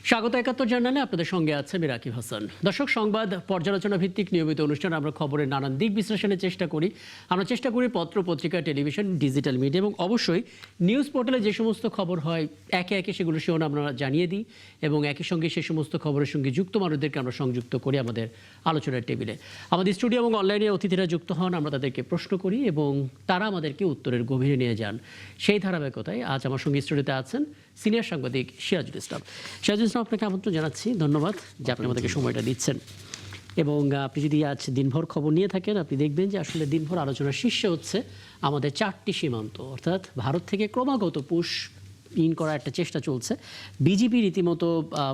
স্বাগত ৭১ জার্নালে আপনাদের সঙ্গে আছে আমি রাকিব হাসান। দর্শক, সংবাদ পর্যালোচনা ভিত্তিক নিয়মিত অনুষ্ঠান আমরা খবরের নানান দিক বিশ্লেষণের চেষ্টা করি। আমরা চেষ্টা করি পত্র পত্রিকা, টেলিভিশন, ডিজিটাল মিডিয়া এবং অবশ্যই নিউজ পোর্টালে যে সমস্ত খবর হয় একে একে সেগুলো শিরোনাম আমরা জানিয়ে দিই এবং একই সঙ্গে সেই সমস্ত খবরের সঙ্গে যুক্ত মানুষদেরকে আমরা সংযুক্ত করি আমাদের আলোচনার টেবিলে। আমাদের স্টুডিও এবং অনলাইনে অতিথিরা যুক্ত হন, আমরা তাদেরকে প্রশ্ন করি এবং তারা আমাদেরকে উত্তরের গভীরে নিয়ে যান। সেই ধারাবাহিকতায় আজ আমার সঙ্গে স্টুডিওতে আছেন সিনিয়র সাংবাদিক সিরাজুল ইসলাম। সিরাজুল ইসলাম, আপনাকে আমন্ত্রণ জানাচ্ছি। ধন্যবাদ যে আপনি আমাদেরকে সময়টা দিচ্ছেন। এবং আপনি যদি আজ দিনভর খবর নিয়ে থাকেন, আপনি দেখবেন যে আসলে দিনভর আলোচনার শীর্ষে হচ্ছে আমাদের 4টি সীমান্ত, অর্থাৎ ভারত থেকে ক্রমাগত পুশ ইন করার একটা চেষ্টা চলছে। বিজেপি রীতিমতো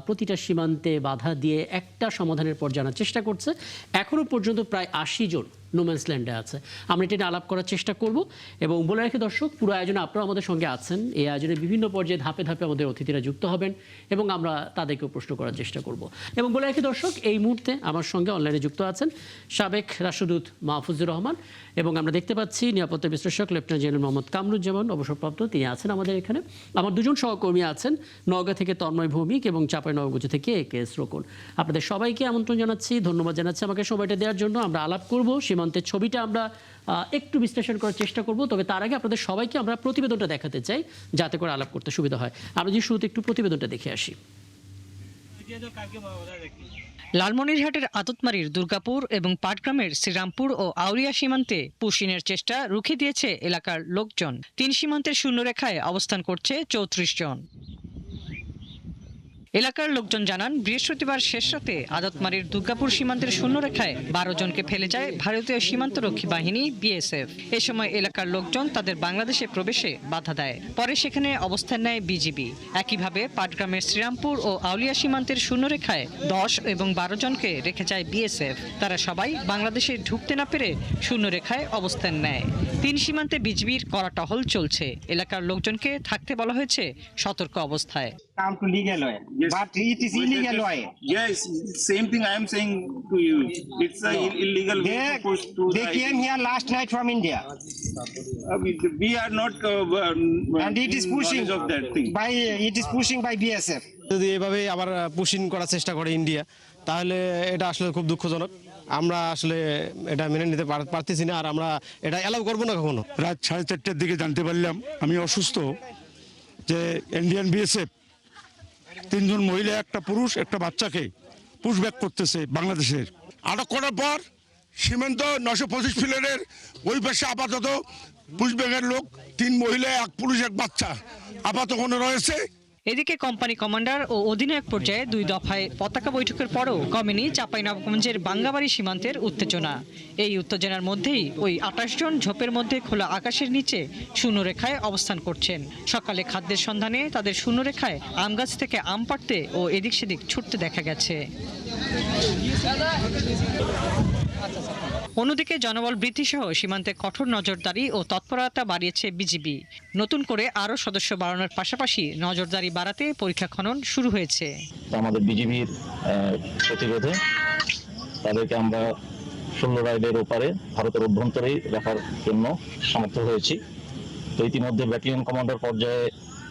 প্রতিটা সীমান্তে বাধা দিয়ে একটা সমাধানের পর জানার চেষ্টা করছে। এখনও পর্যন্ত প্রায় 80 জন নোম্যান্স ল্যান্ডে আছে। আমরা এটা আলাপ করার চেষ্টা করব এবং বলে রাখি দর্শক, পুরো আয়োজনে আপনারা আমাদের সঙ্গে আছেন। এই আয়োজনে বিভিন্ন পর্যায়ে ধাপে ধাপে আমাদের অতিথিরা যুক্ত হবেন এবং আমরা তাদেরকেও প্রশ্ন করার চেষ্টা করব। এবং বলে রাখি দর্শক, এই মুহূর্তে আমার সঙ্গে অনলাইনে যুক্ত আছেন সাবেক রাষ্ট্রদূত মাহফুজুর রহমান এবং আমরা দেখতে পাচ্ছি নিরাপত্তা বিশ্লেষক লেফটেন্যান্ট জেনারেল মোহাম্মদ কামরুজ্জামান, অবসরপ্রাপ্ত, তিনি আছেন আমাদের এখানে। আমার দুজন সহকর্মী আছেন, নওগাঁ থেকে তন্ময় ভৌমিক এবং চাঁপাইনবাবগঞ্জ থেকে একেএস রোকন। আপনাদের সবাইকে আমন্ত্রণ জানাচ্ছি, ধন্যবাদ জানাচ্ছি আমাকে সময়টা দেওয়ার জন্য। আমরা আলাপ করব, সীমান্তের ছবিটা আমরা একটু বিশ্লেষণ করার চেষ্টা করব। তবে তার আগে আপনাদের সবাইকে আমরা প্রতিবেদনটা দেখাতে চাই যাতে করে আলাপ করতে সুবিধা হয়। আমরা যদি শুরুতে একটু প্রতিবেদনটা দেখে আসি। লালমনিরহাটের আততমারীর দুর্গাপুর এবং পাটগ্রামের শ্রীরামপুর ও আউরিয়া সীমান্তে পুশিনের চেষ্টা রুখে দিয়েছে এলাকার লোকজন। 3 সীমান্তের শূন্যরেখায় অবস্থান করছে 34 জন। এলাকার লোকজন জানান, বৃহস্পতিবার শেষ রাতে আদতমারীর দুর্গাপুর সীমান্তের শূন্যরেখায় 12 জনকে ফেলে যায় ভারতীয় সীমান্তরক্ষী বাহিনী বিএসএফ। এ সময় এলাকার লোকজন তাদের বাংলাদেশে প্রবেশে বাধা দেয়। পরে সেখানে অবস্থান নেয় বিজিবি। একইভাবে পাটগ্রামের শ্রীরামপুর ও আউলিয়া সীমান্তের শূন্যরেখায় 10 এবং 12 জনকে রেখে যায় বিএসএফ। তারা সবাই বাংলাদেশে ঢুকতে না পেরে শূন্যরেখায় অবস্থান নেয়। 3 সীমান্তে বিজিবির কড়া টহল চলছে। এলাকার লোকজনকে থাকতে বলা হয়েছে সতর্ক অবস্থায়। Come to legal way, but it is illegal way. Yes, same thing I am saying to you. It's a illegal way to push to They came here last night from India, we are not and it is pushing of that thing. It is pushing by BSF. যদি এভাবে আবার pushing করার চেষ্টা করে India, তাহলে এটা আসলে খুব দুঃখজনক। আমরা আসলে এটা মেনে নিতে পারতেছি না, আর আমরা এটা অ্যালাউ করবো না কখনো। রাত 4:30টার দিকে জানতে পারলাম আমি অসুস্থ, যে ইন্ডিয়ান বিএসএফ 3 জন মহিলা, একটা পুরুষ, একটা বাচ্চাকে পুশব্যাক করতেছে বাংলাদেশের। আটক করার পর সীমান্ত 925 ফিলের ওই পাশে আপাতত পুশব্যাকের লোক 3 মহিলা, 1 পুরুষ, 1 বাচ্চা আপাতত ওখানে রয়েছে। এদিকে কোম্পানি কমান্ডার ও অধিনায়ক পর্যায়ে 2 দফায় পতাকা বৈঠকের পরও কমেনি চাঁপাইনবাবগঞ্জের বাঙ্গাবাড়ি সীমান্তের উত্তেজনা। এই উত্তেজনার মধ্যেই ওই 28 জন ঝোপের মধ্যে খোলা আকাশের নিচে শূন্যরেখায় অবস্থান করছেন। সকালে খাদ্যের সন্ধানে তাদের শূন্যরেখায় আম গাছ থেকে আম পাড়তে ও এদিক সেদিক ছুটতে দেখা গেছে। অন্যদিকে জনবল বৃদ্ধি সহ সীমান্তে কঠোর নজরদারি ও তৎপরতা বাড়িয়েছে বিজিবি। নতুন করে আরও সদস্য বাড়ানোর পাশাপাশি নজরদারি বাড়াতে পরীক্ষা খনন শুরু হয়েছে। আমাদের বিজিবির প্রতিরোধে তাদেরকে আমরা 16 রাইডের ওপারে ভারতের অভ্যন্তরেই রাখার জন্য সমর্থ হয়েছি। তো ইতিমধ্যে ব্যাটালিয়ন কমান্ডার পর্যায়ে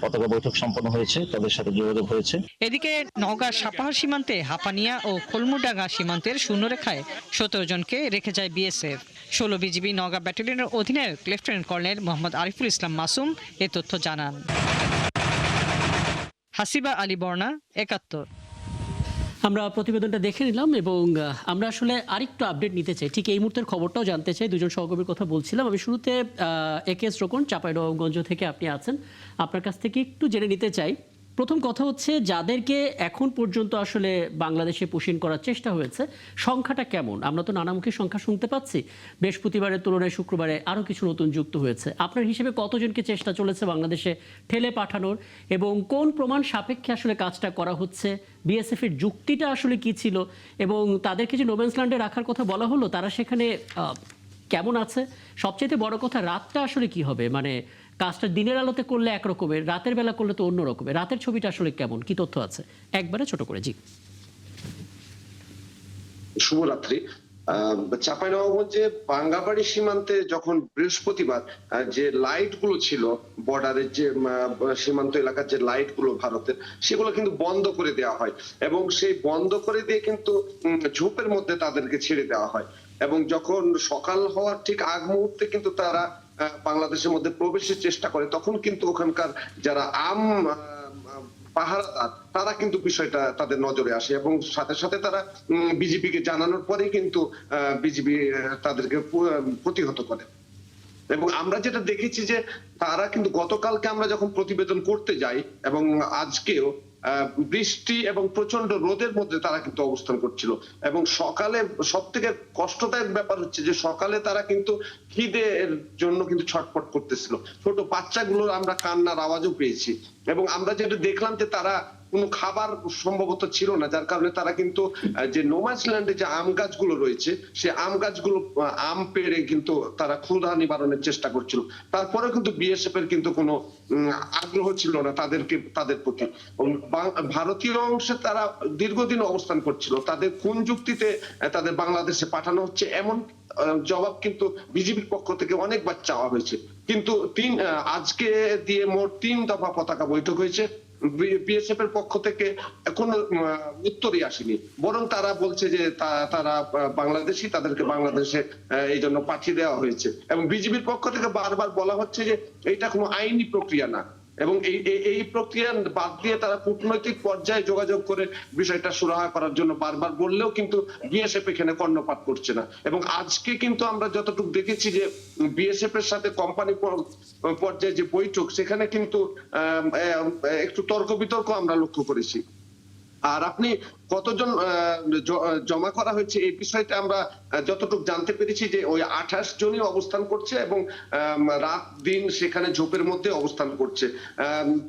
পতাকা বৈঠক সম্পন্ন হয়েছে, তাদের সাথে যোগাযোগ হয়েছে। এদিকে নওগাঁ সাপাহার সীমান্তে হাপানিয়া ও খোলমুডাঙ্গা সীমান্তের শূন্যরেখায় 17 জনকে রেখে যায় বিএসএফ। 16 বিজিবি নওগাঁ ব্যাটালিয়নের অধিনায়ক লেফটেন্যান্ট কর্নেল মোহাম্মদ আরিফুল ইসলাম মাসুম এ তথ্য জানান। হাসিবা আলী বর্ণা, 71। আমরা প্রতিবেদনটা দেখে নিলাম এবং আমরা আসলে আরেকটু আপডেট নিতে চাই, ঠিক এই মুহূর্তের খবরটাও জানতে চাই। 2 জন সহকর্মীর কথা বলছিলাম। আমি শুরুতে একেএস রোকন, চাঁপাইনবাবগঞ্জ থেকে আপনি আছেন, আপনার কাছ থেকে একটু জেনে নিতে চাই। প্রথম কথা হচ্ছে, যাদেরকে এখন পর্যন্ত আসলে বাংলাদেশে পুশিন করার চেষ্টা হয়েছে, সংখ্যাটা কেমন? আমরা তো নানামুখী সংখ্যা শুনতে পাচ্ছি, বৃহস্পতিবারের তুলনায় শুক্রবারে আরও কিছু নতুন যুক্ত হয়েছে। আপনার হিসেবে কতজনকে চেষ্টা চলেছে বাংলাদেশে ঠেলে পাঠানোর এবং কোন প্রমাণ সাপেক্ষে আসলে কাজটা করা হচ্ছে? বিএসএফ এর যুক্তিটা আসলে কি ছিল এবং তাদেরকে যে নোম্যান্স ল্যান্ডে রাখার কথা বলা হলো, তারা সেখানে কেমন আছে? সবচেয়ে বড় কথা, রাতটা আসলে কি হবে? মানে কাজটা দিনের আলোতে করলে একরকমের, রাতের বেলা করলে তো অন্য রকমের। রাতের ছবিটা আসলে কেমন, কি তথ্য আছে একবারে ছোট করে? জি, শুভরাত্রি। চাঁপাইনবাবগঞ্জে বাঙ্গাবাড়ি সীমান্তে যখন বৃহস্পতিবার যে লাইট গুলো ছিল, বর্ডারের যে সীমান্ত এলাকার যে লাইট গুলো ভারতের, সেগুলো কিন্তু বন্ধ করে দেওয়া হয় এবং সেই বন্ধ করে দিয়ে কিন্তু ঝোপের মধ্যে তাদেরকে ছেড়ে দেওয়া হয়। এবং যখন সকাল হওয়ার ঠিক আগ মুহূর্তে কিন্তু তারা বাংলাদেশের মধ্যে প্রবেশের চেষ্টা করে, তখন কিন্তু ওখানকার যারা পাহারাদার তারা কিন্তু বিষয়টা তাদের নজরে আসে এবং সাথে সাথে তারা বিজেপিকে জানানোর পরে কিন্তু বিজেপি তাদেরকে প্রতিহত করে। এবং আমরা যেটা দেখেছি যে তারা কিন্তু গতকালকে আমরা যখন প্রতিবেদন করতে যাই এবং আজকেও বৃষ্টি এবং প্রচন্ড রোদের মধ্যে তারা কিন্তু অবস্থান করছিল। এবং সকালে সব থেকে কষ্টদায়ক ব্যাপার হচ্ছে যে সকালে তারা কিন্তু খিদের জন্য কিন্তু ছটফট করতেছিল, ছোট বাচ্চাগুলোর আমরা কান্নার আওয়াজও পেয়েছি। এবং আমরা যেটা দেখলাম যে তারা কোনো খাবার সম্ভবত ছিল না, যার কারণে তারা কিন্তু যে নোম্যান্সল্যান্ডে যে আম গাছগুলো রয়েছে সেই আম গাছগুলো আম পেড়ে কিন্তু তারা ক্ষুধা নিবারণের চেষ্টা করছিল। তারপরে কিন্তু বিএসএফ এর কিন্তু কোনো আগ্রহ ছিল না তাদের প্রতি। ভারতীয় অংশে তারা দীর্ঘদিন অবস্থান করছিল, তাদের কোন যুক্তিতে তাদের বাংলাদেশে পাঠানো হচ্ছে এমন জবাব কিন্তু বিজেপির পক্ষ থেকে অনেকবার চাওয়া হয়েছে। কিন্তু আজকে দিয়ে মোট 3 দফা পতাকা বৈঠক হয়েছে, বিএসএফ এর পক্ষ থেকে এখনো উত্তরই আসেনি, বরং তারা বলছে যে তারা বাংলাদেশি, তাদেরকে বাংলাদেশে এই জন্য পাঠিয়ে দেওয়া হয়েছে। এবং বিজেপির পক্ষ থেকে বারবার বলা হচ্ছে যে এটা কোনো আইনি প্রক্রিয়া না এবং এই প্রক্রিয়া বাদ দিয়ে তারা কূটনৈতিক পর্যায়ে যোগাযোগ করে বিষয়টা সুরাহা করার জন্য বারবার বললেও কিন্তু বিএসএফ এখানে কর্ণপাত করছে না। এবং আজকে কিন্তু আমরা যতটুকু দেখেছি যে বিএসএফ এর সাথে কোম্পানি পর্যায়ে যে বৈঠক, সেখানে কিন্তু একটু তর্ক বিতর্ক আমরা লক্ষ্য করেছি। আর আপনি কতজন জমা করা হয়েছে এই বিষয়টা আমরা যতটুকু জানতে পেরেছি যে ওই 28 জনই অবস্থান করছে এবং রাত দিন সেখানে ঝোপের মধ্যে অবস্থান করছে।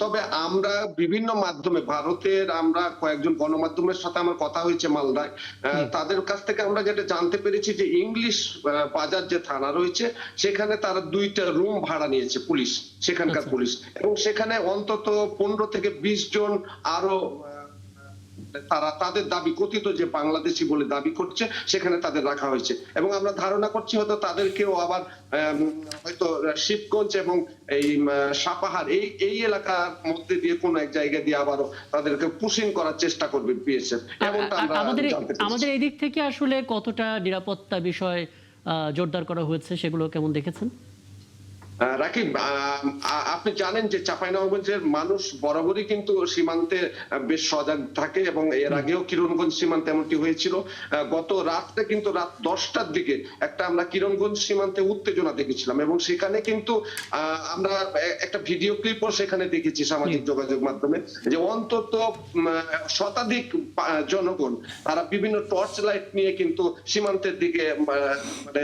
তবে আমরা বিভিন্ন মাধ্যমে ভারতের আমরা কয়েকজন গণমাধ্যমের সাথে আমার কথা হয়েছে মালদায়, তাদের কাছ থেকে আমরা যেটা জানতে পেরেছি যে ইংলিশ বাজার যে থানা রয়েছে সেখানে তারা 2টা রুম ভাড়া নিয়েছে পুলিশ, সেখানকার পুলিশ, এবং সেখানে অন্তত 15 থেকে 20 জন আরো তারা তাদের দাবি কথিত যে বাংলাদেশি বলে দাবি করছে সেখানে তাদের রাখা হয়েছে। এবং আমরা ধারণা করছি হয়তো তাদেরকেও আবার হয়তো শিবগঞ্জ এবং এই সাপাহার এই এলাকার মধ্যে দিয়ে কোন এক জায়গা দিয়ে আবারও তাদেরকে পুশিং করার চেষ্টা করবে বিএসএফ। এমনটা আমরা আমাদের এই দিক থেকে আসলে কতটা নিরাপত্তা বিষয় জোরদার করা হয়েছে সেগুলো কেমন দেখেছেন? রাকিব, আপনি জানেন যে চাঁপাইনবাবগঞ্জের মানুষ বরাবরই কিন্তু সীমান্তে বেশ সজাগ থাকে এবং এর আগেও কিরণগঞ্জ সীমান্তে এমনটি হয়েছিল। গত রাতে কিন্তু রাত 10টার দিকে একটা আমরা কিরণগঞ্জ সীমান্তে উত্তেজনা দেখেছিলাম এবং সেখানে কিন্তু আমরা একটা ভিডিও ক্লিপও সেখানে দেখেছি সামাজিক যোগাযোগ মাধ্যমে, যে অন্তত শতাধিক জনগণ তারা বিভিন্ন টর্চ লাইট নিয়ে কিন্তু সীমান্তের দিকে মানে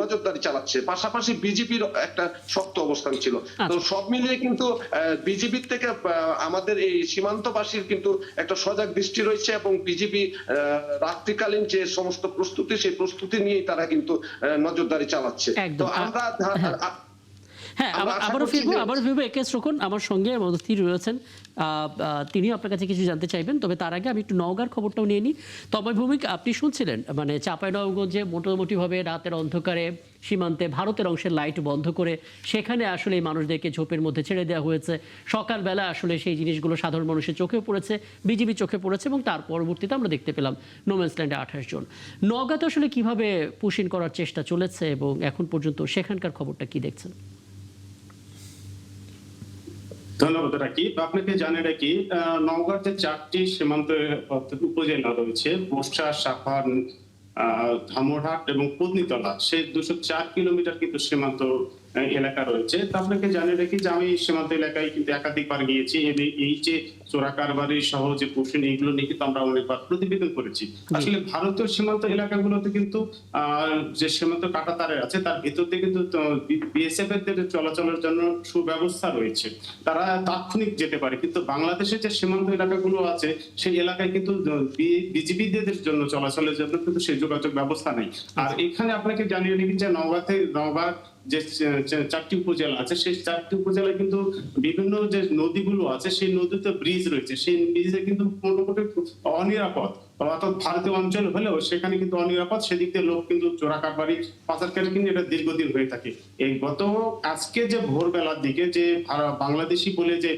নজরদারি চালাচ্ছে। পাশাপাশি বিজেপির একটা শক্ত অবস্থান ছিল। তো সব মিলিয়ে কিন্তু বিজেপির থেকে আমাদের এই সীমান্তবাসীর কিন্তু একটা সজাগ দৃষ্টি রয়েছে এবং বিজেপি রাত্রিকালীন যে সমস্ত প্রস্তুতি, সেই প্রস্তুতি নিয়েই তারা কিন্তু নজরদারি চালাচ্ছে। তো আমরা আবারও ফিরবো একেএস রোকন আমার সঙ্গে স্থির রয়েছেন, তিনি আপনার কাছে কিছু জানতে চাইবেন। তবে তার আগে আমি একটু নওগাঁর খবরটাও নিয়ে নিই। তবে ভৌমিক, আপনি শুনছিলেন মানে চাঁপাইনবাবগঞ্জে মোটামুটিভাবে রাতের অন্ধকারে সীমান্তে ভারতের অংশের লাইট বন্ধ করে সেখানে আসলে এই মানুষদেরকে ঝোপের মধ্যে ছেড়ে দেওয়া হয়েছে। সকালবেলা আসলে সেই জিনিসগুলো সাধারণ মানুষের চোখেও পড়েছে, বিজেপি চোখে পড়েছে এবং তার পরবর্তীতে আমরা দেখতে পেলাম নোম্যান্সল্যান্ডে 28 জন। নওগাঁতে আসলে কিভাবে পুশিং করার চেষ্টা চলেছে এবং এখন পর্যন্ত সেখানকার খবরটা কি দেখছেন? ধন্যবাদ রাকিব। আপনাকে জানিয়ে রাখি, নওগাঁতে 4টি সীমান্ত উপজেলা রয়েছে, পোস্টা, সাপাহার, ধামরহাট এবং পত্নীতলা। সেই 204 কিলোমিটার কিন্তু সীমান্ত এলাকা রয়েছে। তা আপনাকে জানিয়ে রাখি যে আমি সীমান্ত এলাকায় কিন্তু একাধিকবার গিয়েছি। এই যে চোরা কারবারি সহ যে পুশিং, এইগুলো নিয়ে কিন্তু আমরা অনেকবার প্রতিবেদন করেছি। আসলে ভারতীয় সীমান্ত এলাকাগুলোতে কিন্তু যে সীমান্ত কাঁটাতারের আছে তার ভিতর দিয়ে কিন্তু বিএসএফ এর চলাচলের জন্য সুব্যবস্থা রয়েছে, তারা তাৎক্ষণিক যেতে পারে। কিন্তু বাংলাদেশের যে সীমান্ত এলাকাগুলো আছে সেই এলাকায় কিন্তু বিজিবিদের জন্য চলাচলের জন্য কিন্তু সেই যোগাযোগ ব্যবস্থা নেই। আর এখানে আপনাকে জানিয়ে রাখি যে নওগাঁ যে 4টি উপজেলা আছে, সেই 4টি উপজেলায় কিন্তু বিভিন্ন যে নদীগুলো আছে সেই নদীতে ব্রিজ রয়েছে, সেই ব্রিজে কিন্তু মোটামুটি অনিরাপদ, অর্থাৎ ভারতীয় অঞ্চল হলেও সেখানে কিন্তু অনিরাপদ, সেদিক দিয়ে লোক কিন্তু চোরা কারবারি, পাচারকারী কিন্তু এটা দীর্ঘদিন হয়ে থাকে। এই আজকে যে ভোরবেলার দিকে যে বাংলাদেশি বলে যে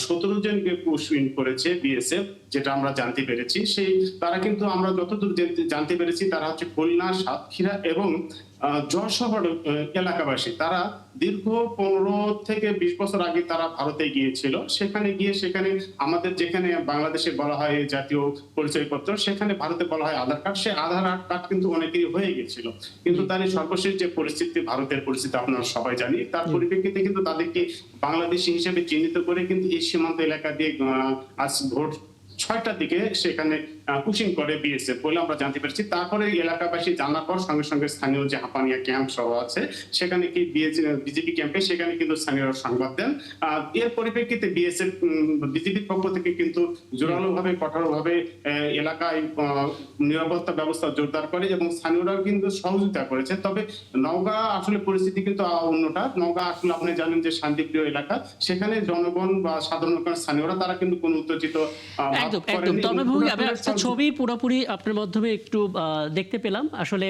17 জনকে পুশিং করেছে বিএসএফ, যেটা আমরা জানতে পেরেছি, তারা কিন্তু আমরা যতদূর জানতে পেরেছি তারা হচ্ছে খুলনা, সাতক্ষীরা এবং যশোর এলাকাবাসী। তারা দীর্ঘ 15 থেকে 20 বছর আগে তারা ভারতে গিয়েছিল, সেখানে আমাদের যেখানে বাংলাদেশে বলা হয় জাতীয় পরিচয়পত্র, সেখানে ভারতে বলা হয় আধার কার্ড, সেই আধার কার্ড কিন্তু অনেকেরই হয়ে গেছিল। কিন্তু তার এই সর্বশেষ যে পরিস্থিতি, ভারতের পরিস্থিতি আপনারা সবাই জানি, তার পরিপ্রেক্ষিতে কিন্তু তাদেরকে বাংলাদেশি হিসেবে চিহ্নিত করে কিন্তু এই সীমান্ত এলাকা দিয়ে আজ ভোর 6টার দিকে সেখানে পুশিং করে বিএসএফ বলে আমরা জানতে পেরেছি। তারপরে এলাকাবাসী জানার পর সঙ্গে সঙ্গে স্থানীয় যে হাঁপানিয়া ক্যাম্প সহ আছে সেখানে কি বিজেপি ক্যাম্পে, সেখানে কিন্তু স্থানীয়রা সংবাদ দেন। এর পরিপ্রেক্ষিতে বিএসএফ বিজেপির পক্ষ থেকে কিন্তু জোরালোভাবে, কঠোরভাবে এলাকায় নিরাপত্তা ব্যবস্থা জোরদার করে এবং স্থানীয়রাও কিন্তু সহযোগিতা করেছে। তবে নওগাঁ আসলে পরিস্থিতি কিন্তু অন্যটা। নওগাঁ আসলে আপনি জানেন যে শান্তিপ্রিয় এলাকা, সেখানে জনগণ বা সাধারণ স্থানীয়রা তারা কিন্তু কোনো উত্তেজিত একদম। তবে ভূমি আমি একটা ছবি পুরোপুরি আপনার মাধ্যমে একটু দেখতে পেলাম। আসলে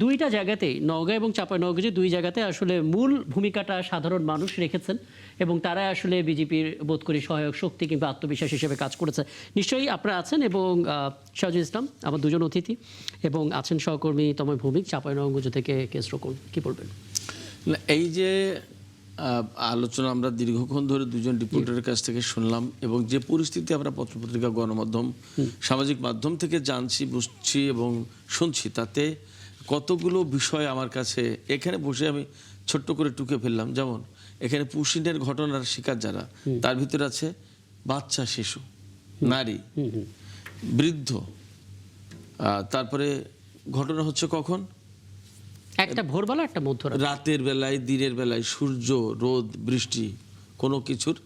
দুইটা জায়গাতেই, নওগাঁ এবং চাঁপাইনবাবগঞ্জ, দুই জায়গাতে আসলে মূল ভূমিকাটা সাধারণ মানুষ রেখেছেন এবং তারা আসলে বিজেপির বোধ করি সহায়ক শক্তি কিংবা আত্মবিশ্বাস হিসেবে কাজ করেছে। নিশ্চয়ই আপনারা আছেন এবং শাহজুল ইসলাম আমার দুজন অতিথি, এবং আছেন সহকর্মী তময় ভৌমিক চাঁপাইনবাবগঞ্জ থেকে কেস রকুল, কি বলবেন? এই যে আলোচনা আমরা দীর্ঘক্ষণ ধরে দুজন রিপোর্টারের কাছ থেকে শুনলাম এবং যে পরিস্থিতি আমরা পত্রপত্রিকা, গণমাধ্যম, সামাজিক মাধ্যম থেকে জানছি, বুঝছি এবং শুনছি, তাতে কতগুলো বিষয় আমার কাছে এখানে বসে আমি ছোট্ট করে টুকে ফেললাম। যেমন এখানে পুশিংয়ের ঘটনার শিকার যারা, তার ভিতরে আছে বাচ্চা, শিশু, নারী, বৃদ্ধ। তারপরে ঘটনা হচ্ছে কখন? একটা ভোরবেলা, একটা মধ্যরাত, রাতের বেলায়, দিনের বেলায়, সূর্য, রোদ, বৃষ্টি, কোনো কিছুর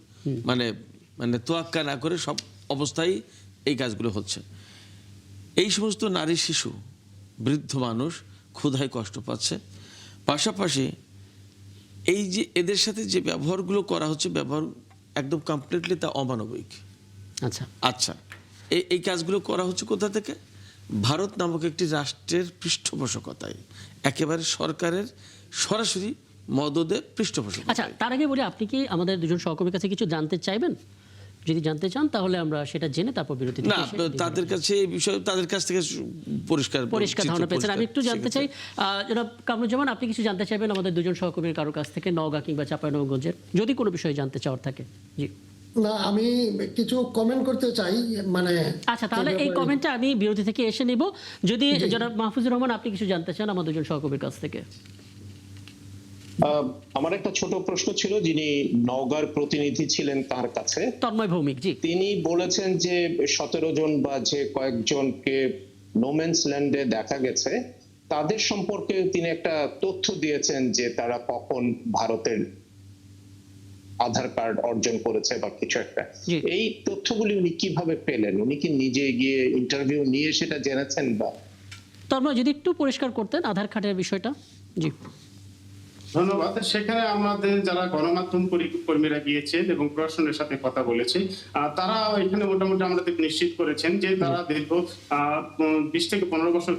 মানে তোয়াক্কা না করে সব অবস্থায় এই কাজগুলো হচ্ছে। এই সমস্ত নারী, শিশু, বৃদ্ধ মানুষ ক্ষুধায় কষ্ট পাচ্ছে। পাশাপাশি এই যে এদের সাথে যে ব্যবহারগুলো করা হচ্ছে, ব্যবহার একদম কমপ্লিটলি তা অমানবিক। আচ্ছা, এই কাজগুলো করা হচ্ছে কোথা থেকে? ভারত নামক একটি রাষ্ট্রের পৃষ্ঠপোষকতায়, একেবারে সরকারের সরাসরি মদদে পৃষ্ঠপোষকতা। আচ্ছা, তার আগে বলি, আপনি কি আমাদের দুজন সহকর্মীর কাছে কিছু জানতে চাইবেন? যদি জানতে চান তাহলে আমরা সেটা জেনে তারপর বিরতি দিই। না, তাদের কাছে এই বিষয়ে তাদের কাছ থেকে পরিষ্কার ধারণা পেয়েছেন। আমি একটু জানতে চাই, জনাব কামরুজ্জামান, আপনি কিছু জানতে চাইবেন আমাদের দুজন সহকর্মীর কারোর কাছ থেকে, নওগাঁ কিংবা চাঁপাইনবাবগঞ্জের, যদি কোনো বিষয়ে জানতে চাওয়ার থাকে? জি না, আমি কিছু কমেন্ট করতে চাই। আচ্ছা, তাহলে এই কমেন্টটা আমি বিরতি থেকে এসে নিব। যদি জনাব মাহফুজুর রহমান আপনি কিছু জানতে চান আমার দুজন সহকর্মীর কাছ থেকে। আমার একটা ছোট প্রশ্ন ছিল, যিনি নওগাঁর প্রতিনিধি ছিলেন তার কাছে, তন্ময় ভৌমিক জি, তিনি বলেছেন যে 17 জন বা যে কয়েকজনকে নোম্যান্স ল্যান্ডে দেখা গেছে তাদের সম্পর্কে তিনি একটা তথ্য দিয়েছেন যে তারা কখন ভারতের আধার কার্ড অর্জন করেছে বা কিছু একটা। এই তথ্যগুলি উনি কিভাবে পেলেন? উনি কি নিজে গিয়ে ইন্টারভিউ নিয়ে সেটা জেনেছেন? বা তন্ময় যদি একটু পরিষ্কার করতেন আধার কার্ডের বিষয়টা। জি ধন্যবাদ। সেখানে আমাদের যারা গণমাধ্যম কর্মীরা গিয়েছেন এবং প্রশাসনের সাথে কথা বলেছে, তারা এখানে মোটামুটি আমাদের নিশ্চিত করেছেন যে তারা দীর্ঘ 20 থেকে 15 বছর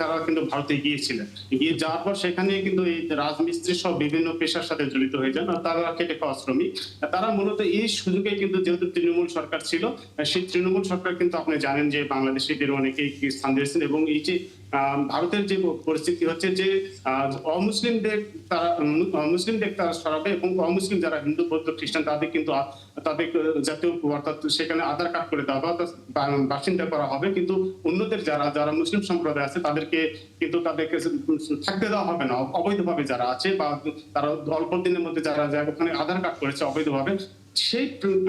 তারা কিন্তু ভারতে গিয়েছিলেন। গিয়ে যাওয়ার পর সেখানে কিন্তু এই রাজমিস্ত্রি সহ বিভিন্ন পেশার সাথে জড়িত হয়ে যান। তারা খেটে খাওয়া শ্রমিক। তারা মূলত এই সুযোগে কিন্তু, যেহেতু তৃণমূল সরকার ছিল, সেই তৃণমূল সরকার কিন্তু আপনি জানেন যে বাংলাদেশিদের অনেকেই স্থান দিয়েছেন এবং এই যে ভারতের যে পরিস্থিতি হচ্ছে যে মুসলিমদের তারা সরাবে এবং অমুসলিম যারা হিন্দু, বৌদ্ধ, খ্রিস্টান তাদের কিন্তু তাদের জাতীয়, অর্থাৎ সেখানে আধার কার্ড করে দেওয়া বা বাসিন্দা করা হবে, কিন্তু অন্যদের যারা মুসলিম সম্প্রদায় আছে তাদেরকে থাকতে দেওয়া হবে না। অবৈধভাবে যারা আছে বা তারা অল্প দিনের মধ্যে যারা ওখানে আধার কার্ড করেছে অবৈধভাবে, সেই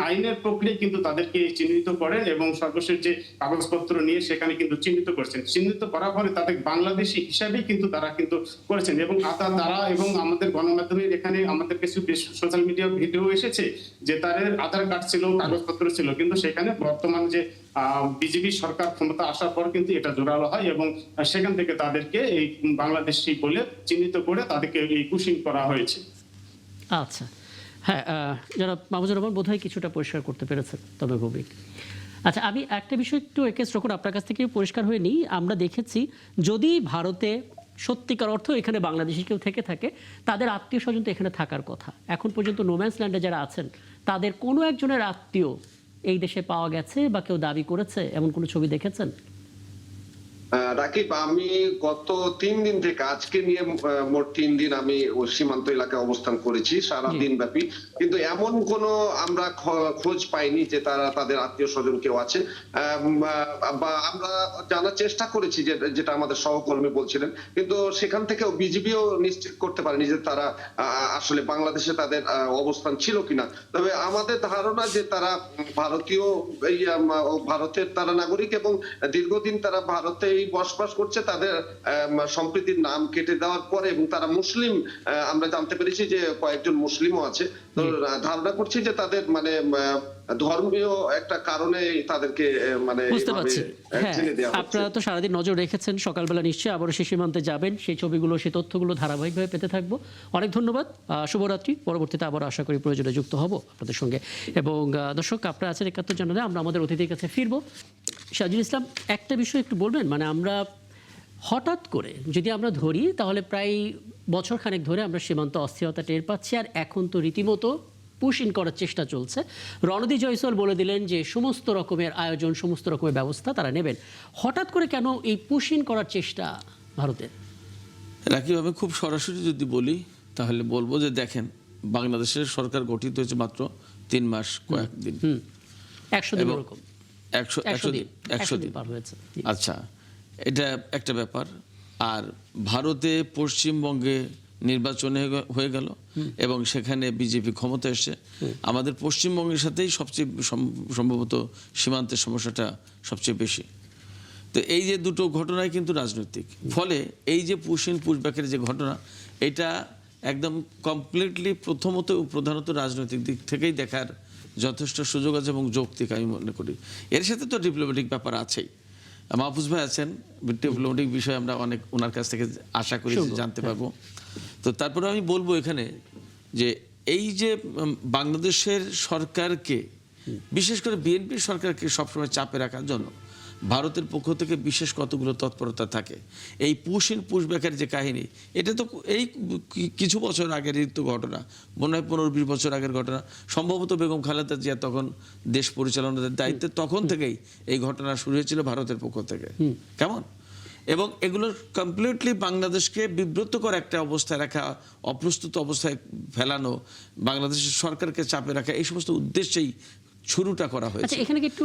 আইনের প্রক্রিয়া কিন্তু তাদেরকে চিহ্নিত করেন এবং সর্বশেষ যে কাগজপত্র নিয়ে সেখানে কিন্তু চিহ্নিত করছেন। চিহ্নিত করার পরে তাদের বাংলাদেশি হিসাবেই কিন্তু তারা কিন্তু করেছেন এবং তারা এবং আমাদের গণমাধ্যমের এখানে আমাদের কিছু সোশ্যাল মিডিয়া ভিডিও এসেছে যে তাদের আধার কার্ড ছিল, কাগজপত্র ছিল, কিন্তু সেখানে বর্তমান যে বিজেপি সরকার ক্ষমতা আসার পর কিন্তু এটা জোরালো হয় এবং সেখান থেকে তাদেরকে এই বাংলাদেশি বলে চিহ্নিত করে তাদেরকে এই পুশিং করা হয়েছে। আচ্ছা, হ্যাঁ, যারা মাহমুদুর রহমান বোধহয় কিছুটা পরিষ্কার করতে পেরেছেন তবে ভৌমিক। আচ্ছা, আমি একটা বিষয় একটু একেস যখন আপনার কাছ থেকে পরিষ্কার হয়ে নিই, আমরা দেখেছি যদি ভারতে সত্যিকার অর্থ এখানে বাংলাদেশি কেউ থেকে থাকে, তাদের আত্মীয় স্বজন তো এখানে থাকার কথা। এখন পর্যন্ত নোম্যান্স ল্যান্ডে যারা আছেন তাদের কোনো একজনের আত্মীয় এই দেশে পাওয়া গেছে বা কেউ দাবি করেছে এমন কোনো ছবি দেখেছেন? রাকিব, আমি গত 3 দিন থেকে আজকে নিয়ে মোট 3 দিন আমি ওই সীমান্ত এলাকায় অবস্থান করেছি সারা দিন ব্যাপী, কিন্তু এমন কোনো আমরা খোঁজ পাইনি যে তারা তাদের আত্মীয় স্বজন কেউ আছে। বা আমরা জানার চেষ্টা করেছি যেটা আমাদের সহকর্মী বলছিলেন, কিন্তু সেখান থেকেও বিজিবিও নিশ্চিত করতে পারেনি যে তারা আসলে বাংলাদেশে তাদের অবস্থান ছিল কিনা। তবে আমাদের ধারণা যে তারা ভারতীয়, ভারতের তারা নাগরিক এবং দীর্ঘদিন তারা ভারতে বসবাস করছে। তাদের সম্প্রীতির নাম কেটে দেওয়ার পরে এবং তারা মুসলিম, আমরা জানতে পেরেছি যে কয়েকজন মুসলিমও আছে। তো ধারণা করছি যে তাদের মানে ধর্মীয় একটা কারণে তাদেরকে মানে বুঝতে পারছি। হ্যাঁ, আপনারা তো সারাদিন নজর রেখেছেন, সকালবেলা নিশ্চয়ই আবারও সেই সীমান্তে যাবেন, সেই ছবিগুলো সেই তথ্যগুলো ধারাবাহিকভাবে পেতে থাকবো। অনেক ধন্যবাদ, শুভরাত্রি। পরবর্তীতে আবার আশা করি প্রয়োজনে যুক্ত হব আপনাদের সঙ্গে। এবং দর্শক, আপনারা আছেন ৭১ জানুয়ারি, আমরা আমাদের অতিথির কাছে ফিরবো। সাজিদুল ইসলাম, একটা বিষয় একটু বলবেন, মানে আমরা হঠাৎ করে যদি আমরা ধরি তাহলে প্রায় বছর খানেক ধরে আমরা সীমান্ত অস্থিরতা টের পাচ্ছি, আর এখন তো রীতিমতো পুশ ইন করার চেষ্টা চলছে। রণদী জয়সওয়াল বলে দিলেন যে সমস্ত রকমের আয়োজন, সমস্ত রকমের ব্যবস্থা তারা নেবেন। হঠাৎ করে কেন এই পুশ ইন করার চেষ্টা ভারতের? রাকিব, আমি খুব সরাসরি যদি বলি তাহলে বলবো যে দেখেন, বাংলাদেশের সরকার গঠিত হয়েছে মাত্র 3 মাস কয়েকদিন, 100 দিন এরকম 100 দিন পার হয়েছে। আচ্ছা, এটা একটা ব্যাপার। আর ভারতে পশ্চিমবঙ্গে নির্বাচন হয়ে গেল এবং সেখানে বিজেপি ক্ষমতা এসে আমাদের পশ্চিমবঙ্গের সাথেই সবচেয়ে সম্ভবত সীমান্তের সমস্যাটা সবচেয়ে বেশি। তো এই যে দুটো ঘটনাই কিন্তু রাজনৈতিক, ফলে এই যে পুশব্যাকের যে ঘটনা, এটা একদম কমপ্লিটলি প্রথমত প্রধানত রাজনৈতিক দিক থেকেই দেখার যথেষ্ট সুযোগ আছে এবং যৌক্তিক আমি মনে করি। এর সাথে তো ডিপ্লোম্যাটিক ব্যাপার আছেই। মাহফুজ ভাই আছেন, ডিপ্লোম্যাটিক বিষয়ে আমরা অনেক ওনার কাছ থেকে আশা করি জানতে পারবো। তো তারপরে আমি বলবো এখানে যে এই যে বাংলাদেশের সরকারকে, বিশেষ করে বিএনপি সরকারকে সবসময় চাপে রাখার জন্য ভারতের পক্ষ থেকে বিশেষ কতগুলো তৎপরতা থাকে। এই পুশব্যাকের যে কাহিনী, এটা তো এই কিছু বছর আগের তো ঘটনা, মনে হয় 15-20 বছর আগের ঘটনা। সম্ভবত বেগম খালেদা জিয়া তখন দেশ পরিচালনার দায়িত্বে, তখন থেকেই এই ঘটনা শুরু হয়েছিল ভারতের পক্ষ থেকে। কেমন? এবং এগুলো কমপ্লিটলি বাংলাদেশকে বিব্রতকর একটা অবস্থায় রাখা, অপ্রস্তুত অবস্থায় ফেলানো, বাংলাদেশের সরকারকে চাপে রাখা, এই সমস্ত উদ্দেশ্যেই শুরুটা করা হয়েছে। আচ্ছা, এখানে কি একটু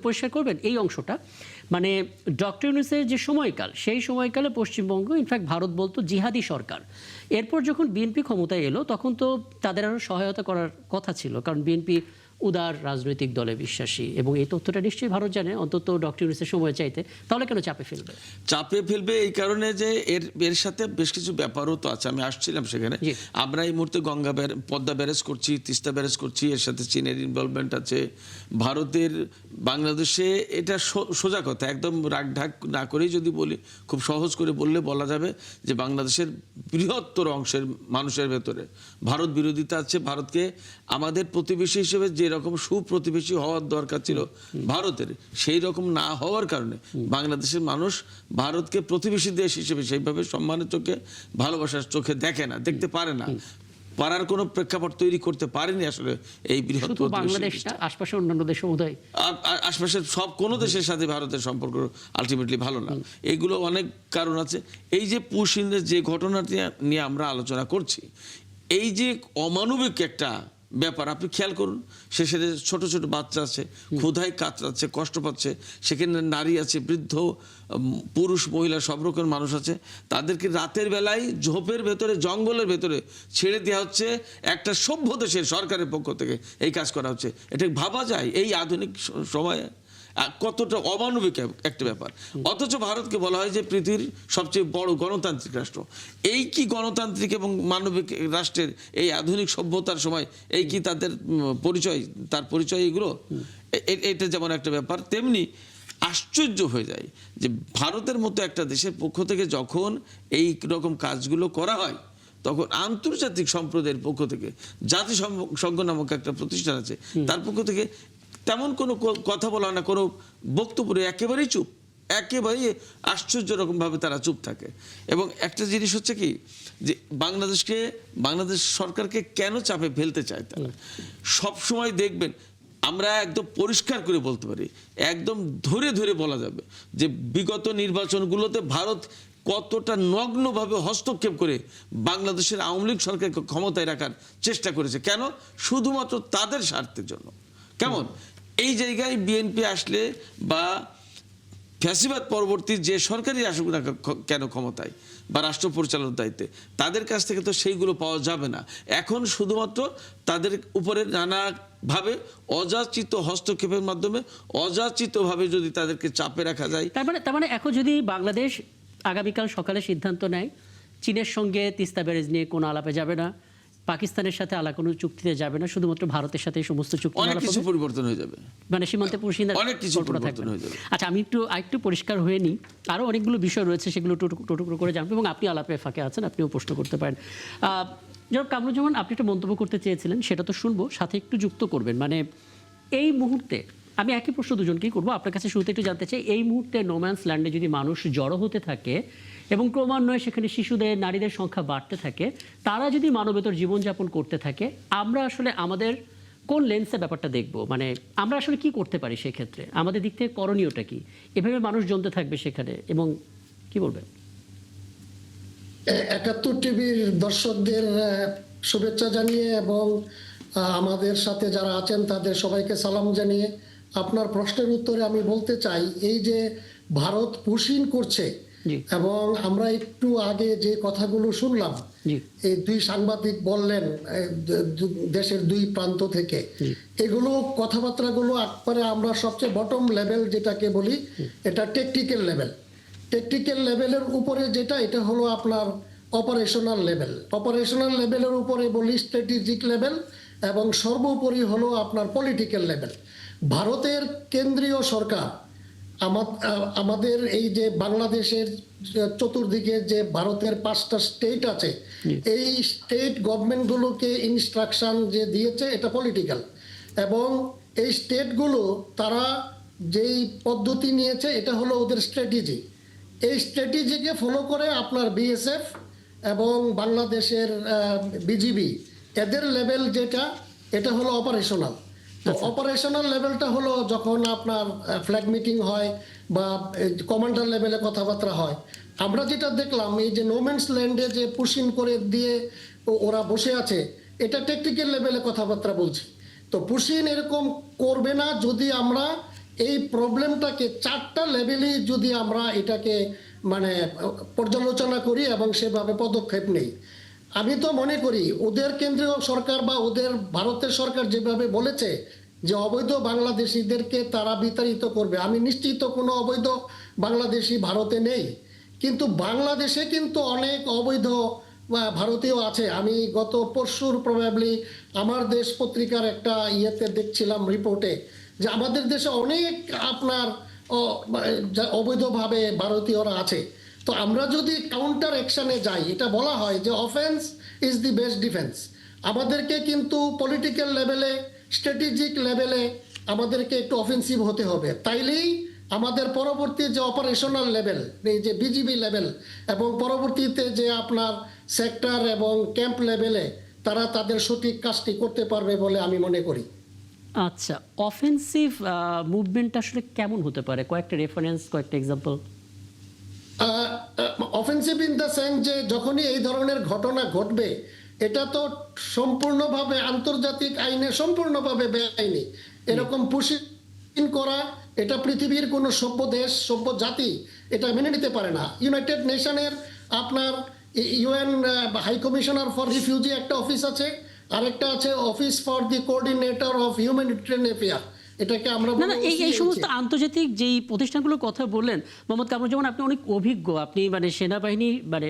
পরিষ্কার করবেন এই অংশটা? মানে ডক্টর ইউনূসের যে সময়কাল, সেই সময়কালে পশ্চিমবঙ্গ, ইনফ্যাক্ট ভারত বলতো জিহাদি সরকার। এরপর যখন বিএনপি ক্ষমতায় এলো তখন তো তাদের আরও সহায়তা করার কথা ছিল, কারণ বিএনপি উদার রাজনৈতিক দলে বিশ্বাসী, এবং এই তথ্যটা নিশ্চয়ই ভারত জানে, অন্তত ডক্টর ইউনূসের সময় চাইতে। তাহলে কেন চাপে ফেলবে? এই কারণে যে এর সাথে বেশ কিছু ব্যাপারও তো আছে। আমি আসছিলাম সেখানে। আমরা এই মুহূর্তে পদ্মা ব্যারেজ করছি, তিস্তা ব্যারেজ করছি, এর সাথে চীনের ইনভলভমেন্ট আছে, ভারতের বাংলাদেশে। এটা সোজা কথা, একদম রাগঢাক না করেই যদি বলি, খুব সহজ করে বললে বলা যাবে যে বাংলাদেশের বৃহত্তর অংশের মানুষের ভেতরে ভারত বিরোধিতা আছে। ভারতকে আমাদের প্রতিবেশী হিসেবে যে রকম সুপ্রতিবেশী হওয়ার দরকার ছিল ভারতের, সেই রকম না হওয়ার কারণে বাংলাদেশের মানুষ ভারতকে প্রতিবেশী দেশ হিসেবে সেইভাবে সম্মানের চোখে, ভালোবাসার চোখে দেখে না, দেখতে পারে না, পারার কোনো প্রেক্ষাপট তৈরি করতে পারেনি আসলে এই বৃহত্তর বাংলাদেশ। আশপাশের অন্যান্য দেশ, আশপাশের সব কোনো দেশের সাথে ভারতের সম্পর্ক আলটিমেটলি ভালো না। এগুলো অনেক কারণ আছে। এই যে পুশিনের যে ঘটনাটি নিয়ে আমরা আলোচনা করছি, এই যে অমানবিক একটা ব্যাপার আপনি খেয়াল করুন, সেখানে ছোট ছোট বাচ্চা আছে, ক্ষুধায় কাতরাচ্ছে, কষ্ট পাচ্ছে, সেখানে নারী আছে, বৃদ্ধ, পুরুষ মহিলা সব রকম মানুষ আছে, তাদেরকে রাতের বেলায় ঝোপের ভেতরে, জঙ্গলের ভেতরে ছেড়ে দেওয়া হচ্ছে একটা সভ্য দেশের সরকারের পক্ষ থেকে এই কাজ করা হচ্ছে। এটা ভাবা যায় এই আধুনিক সময়ে কতটা অমানবিক একটা ব্যাপার। অথচ ভারতকে বলা হয় যে পৃথিবীর সবচেয়ে বড় গণতান্ত্রিক রাষ্ট্র। এই কি গণতান্ত্রিক এবং মানবিক রাষ্ট্রের এই আধুনিক সভ্যতার সময় এই কি তাদের পরিচয়, তার পরিচয় এগুলো? এটা যেমন একটা ব্যাপার, তেমনি আশ্চর্য হয়ে যায় যে ভারতের মতো একটা দেশের পক্ষ থেকে যখন এই রকম কাজগুলো করা হয়, তখন আন্তর্জাতিক সম্প্রদায়ের পক্ষ থেকে, জাতিসংঘ নামক একটা প্রতিষ্ঠান আছে, তার পক্ষ থেকে তেমন কোনো কথা বলা না, কোনো বক্তব্য একেবারেই চুপ, একেবারেই আশ্চর্য রকমভাবে তারা চুপ থাকে। এবং একটা জিনিস হচ্ছে কি, যে বাংলাদেশ সরকারকে কেন চাপে ফেলতে চায় তারা? সবসময় দেখবেন আমরা একদম পরিষ্কার করে বলতে পারি, একদম ধরে ধরে বলা যাবে যে বিগত নির্বাচনগুলোতে ভারত কতটা নগ্নভাবে হস্তক্ষেপ করে বাংলাদেশের আওয়ামী লীগ সরকারকে ক্ষমতায় রাখার চেষ্টা করেছে। কেন? শুধুমাত্র তাদের স্বার্থের জন্য। কেমন এই জায়গায় বিএনপি আসলে বা ফ্যাসিবাদ পরবর্তী যে সরকারই আসুক না কেন ক্ষমতায় বা রাষ্ট্র পরিচালনার দায়িত্বে, তাদের কাছ থেকে তো সেইগুলো পাওয়া যাবে না। এখন শুধুমাত্র তাদের উপরে নানাভাবে অযাচিত হস্তক্ষেপের মাধ্যমে অযাচিতভাবে যদি তাদেরকে চাপে রাখা যায়। তার মানে এখন যদি বাংলাদেশ আগামীকাল সকালে সিদ্ধান্ত নেয় চীনের সঙ্গে তিস্তা ব্যারেজ নিয়ে কোনো আলাপে যাবে না, পাকিস্তানের সাথে কোনো চুক্তিতে যাবে না, শুধুমাত্র ভারতের সাথে এই সমস্ত চুক্তি, অনেক কিছু পরিবর্তন হয়ে যাবে, মানে সীমান্তে অনেক কিছু পরিবর্তন হয়ে যাবে। আচ্ছা, আমি একটু পরিষ্কার হয়ে নিই, আরও অনেকগুলো বিষয় রয়েছে, সেগুলো টুকরো করে জানবো এবং আপনি আলাপে ফাঁকে আছেন, আপনিও প্রশ্ন করতে পারেন। জনাব কামরুজ্জামান, আপনি একটা মন্তব্য করতে চেয়েছিলেন, সেটা তো শুনবো, সাথে একটু যুক্ত করবেন। মানে এই মুহূর্তে আমি একই প্রশ্ন দুজনকেই করবো, আপনার কাছে শুরুতে একটু জানতে চাই, এই মুহূর্তে নোম্যান্স ল্যান্ডে যদি মানুষ জড়ো হতে থাকে এবং ক্রমান্বয়ে সেখানে শিশুদের, নারীদের সংখ্যা বাড়তে থাকে, তারা যদি মানবেতর জীবনযাপন করতে থাকে, আমরা আসলে আমাদের কোন লেন্সে ব্যাপারটা দেখব? মানে আমরা আসলে কি করতে পারি সেক্ষেত্রে? আমাদের দিক থেকে করণীয়টা কি? এভাবে মানুষ জমতে থাকবে সেখানে, এবং কি বলবেন? ৭১ টিভির দর্শকদের শুভেচ্ছা জানিয়ে এবং আমাদের সাথে যারা আছেন তাদের সবাইকে সালাম জানিয়ে আপনার প্রশ্নের উত্তরে আমি বলতে চাই, এই যে ভারত পুশিং করছে এবং আমরা একটু আগে যে কথাগুলো শুনলাম, এই দুই সাংবাদিক বললেন দেশের দুই প্রান্ত থেকে, এগুলো কথাবার্তাগুলো একবারে আমরা সবচেয়ে বটম লেভেল যেটাকে বলি, এটা টেকনিক্যাল লেভেল। টেকনিক্যাল লেভেলের উপরে যেটা, এটা হলো আপনার অপারেশনাল লেভেল। অপারেশনাল লেভেলের উপরে বলি স্ট্র্যাটেজিক লেভেল, এবং সর্বোপরি হলো আপনার পলিটিক্যাল লেভেল। ভারতের কেন্দ্রীয় সরকার আমাদের এই যে বাংলাদেশের চতুর্দিকে যে ভারতের 5টা স্টেট আছে, এই স্টেট গভর্নমেন্টগুলোকে ইনস্ট্রাকশন যে দিয়েছে এটা পলিটিক্যাল, এবং এই স্টেটগুলো তারা যেই পদ্ধতি নিয়েছে এটা হলো ওদের স্ট্র্যাটেজি। এই স্ট্র্যাটেজিকে ফলো করে আপনার বিএসএফ এবং বাংলাদেশের বিজিবি, এদের লেভেল যেটা, এটা হলো অপারেশনাল। তো অপারেশনাল লেভেলটা হলো যখন আপনার ফ্ল্যাগ মিটিং হয় বা কমান্ডার লেভেলে কথাবার্তা হয়। আমরা যেটা দেখলাম, এই যে নোম্যান্স ল্যান্ডে যে পুশিং করে দিয়ে ওরা বসে আছে, এটা টেকনিক্যাল লেভেলে কথাবার্তা বলছে। তো পুশিং এরকম করবে না যদি আমরা এই প্রবলেমটাকে 4টা লেভেলেই যদি আমরা এটাকে মানে পর্যালোচনা করি এবং সেভাবে পদক্ষেপ নেই। আমি তো মনে করি ওদের কেন্দ্রীয় সরকার বা ওদের ভারতের সরকার যেভাবে বলেছে যে অবৈধ বাংলাদেশিদেরকে তারা বিতাড়িত করবে, আমি নিশ্চিত কোনো অবৈধ বাংলাদেশি ভারতে নেই, কিন্তু বাংলাদেশে কিন্তু অনেক অবৈধ ভারতীয় আছে। আমি গত পরশুর প্রবাবলি আমার দেশ পত্রিকার একটা ইয়েতে দেখছিলাম রিপোর্টে, যে আমাদের দেশে অনেক আপনার অবৈধভাবে ভারতীয়রা আছে। তো আমরা যদি কাউন্টার অ্যাকশনে যাই, এটা বলা হয় যে offence is the best defence. আমাদেরকে কিন্তু পলিটিক্যাল লেভেলে, স্ট্র্যাটেজিক লেভেলে আমাদেরকে একটু অফেন্সিভ হতে হবে, তাইলেই আমাদের পরবর্তী যে অপারেশনাল লেভেল, এই যে বিজিবি লেভেল, এবং পরবর্তীতে যে আপনার সেক্টর এবং ক্যাম্প লেভেলে তারা তাদের সঠিক কাজটি করতে পারবে বলে আমি মনে করি। আচ্ছা, অফেন্সিভ মুভমেন্ট আসলে কেমন হতে পারে? কয়েকটা রেফারেন্স, কয়েকটা example. Offensive in the sense যে যখনই এই ধরনের ঘটনা ঘটবে, এটা তো সম্পূর্ণভাবে আন্তর্জাতিক আইনে সম্পূর্ণভাবে বেআইনি। এরকম পুশিং করা, এটা পৃথিবীর কোনো সভ্য দেশ, সভ্য জাতি এটা মেনে নিতে পারে না। ইউনাইটেড নেশনের আপনার UN high commissioner for refugee একটা অফিস আছে, আরেকটা আছে office for the coordinator of humanitarian affair. এটাকে আমরা না এই সমস্ত আন্তর্জাতিক যেই প্রতিষ্ঠানগুলোর কথা বললেন মোহাম্মদ কামরুজ্জামান, আপনি অনেক অভিজ্ঞ, আপনি মানে সেনাবাহিনী মানে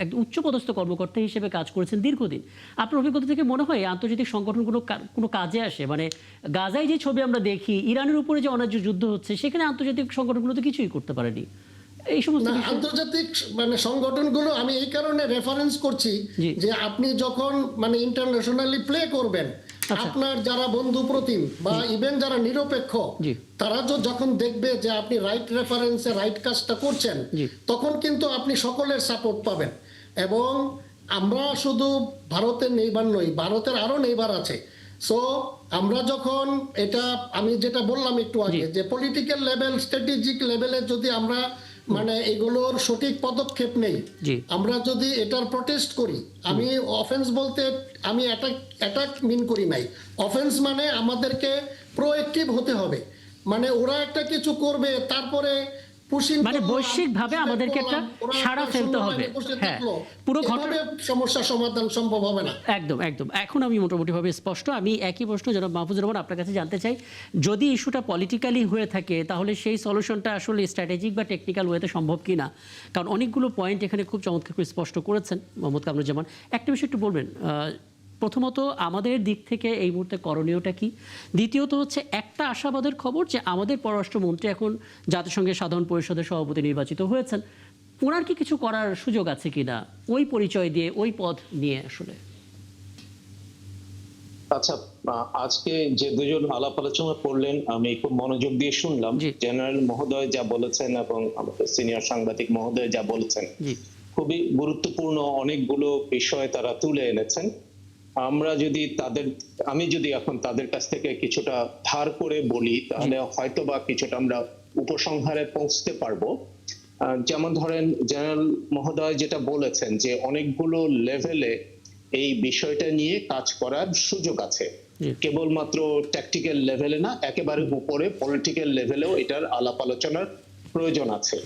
একদম উচ্চপদস্থ কর্মকর্তা হিসেবে কাজ করেছেন দীর্ঘদিন। আপনার অভিজ্ঞতা থেকে মনে হয় আন্তর্জাতিক সংগঠনগুলো কোনো কাজে আসে? মানে গাজায় যে ছবি আমরা দেখি, ইরানের উপরে যে অনার্য যুদ্ধ হচ্ছে, সেখানে আন্তর্জাতিক সংগঠনগুলো তো কিছুই করতে পারেনি। এই সমস্ত আন্তর্জাতিক মানে সংগঠনগুলো আমি এই কারণে রেফারেন্স করছি যে আপনি যখন মানে ইন্টারন্যাশনালি প্লে করবেন, আপনার যারা বন্ধু প্রতিম বা ইভেন যারা নিরপেক্ষ, তারা যখন দেখবে যে আপনি রাইট রেফারেন্সে রাইট কাজটা করছেন, তখন কিন্তু আপনি সকলের সাপোর্ট পাবেন। এবং আমরা শুধু ভারতের নেইবার নই, ভারতের আরো নেইবার আছে। সো আমরা যখন এটা আমি যেটা বললাম একটু আগে, যে পলিটিক্যাল লেভেল, স্ট্র্যাটেজিক লেভেলে যদি আমরা মানে এগুলোর সঠিক পদক্ষেপ নেই, আমরা যদি এটার প্রটেস্ট করি, আমি অফেন্স বলতে আমি অ্যাটাক মিন করি নাই। অফেন্স মানে আমাদেরকে প্রোঅ্যাক্টিভ হতে হবে, মানে ওরা একটা কিছু করবে তারপরে মানে বৈশ্বিকভাবে আমাদেরকে একটা সাড়া ফেলতে হবে। হ্যাঁ, পুরো সমস্যা সমাধান সম্ভব হবে না। একদম একদম। এখন আমি মোটামুটিভাবে স্পষ্ট। আমি একই প্রশ্ন জনাব মাহফুজুর রহমান আপনার কাছে জানতে চাই, যদি ইস্যুটা পলিটিক্যালি হয়ে থাকে তাহলে সেই সলিউশনটা আসলে স্ট্র্যাটেজিক বা টেকনিক্যাল ওয়েতে সম্ভব কিনা? কারণ অনেকগুলো পয়েন্ট এখানে খুব চমৎকার করে স্পষ্ট করেছেন মোহাম্মদ কামরুজ্জামান। একটা বিষয় একটু বলবেন, প্রথমত আমাদের দিক থেকে এই মুহূর্তে করণীয়টা কি? দ্বিতীয়ত হচ্ছে একটা আশাবাদের খবর যে আমাদের পররাষ্ট্রমন্ত্রী এখন জাতিসংঘের সাধারণ পরিষদের সভাপতি নির্বাচিত হয়েছেন, ওনার কি কিছু করার সুযোগ আছে কিনা ওই পরিচয় দিয়ে, ওই পদ নিয়ে? আসলে আচ্ছা, আজকে যে দুজন আলাপ আলোচনা করলেন আমি খুব মনোযোগ দিয়ে শুনলাম। জেনারেল মহোদয় যা বলেছেন এবং আমাদের সিনিয়র সাংবাদিক মহোদয় যা বলেছেন, খুবই গুরুত্বপূর্ণ অনেকগুলো বিষয় তারা তুলে এনেছেন। আমি যদি এখন তাদের কাছ থেকে কিছুটা ধার করে বলি, তাহলে হয়তোবা কিছুটা আমরা উপসংহারে পৌঁছতে পারবো। যেমন ধরেন, জেনারেল মহোদয় যেটা বলেছেন যে অনেকগুলো লেভেলে এই বিষয়টা নিয়ে কাজ করার সুযোগ আছে, কেবলমাত্র ট্যাকটিক্যাল লেভেলে না, একেবারে উপরে পলিটিক্যাল লেভেলেও এটার আলাপ আলোচনার প্রয়োজন আছে।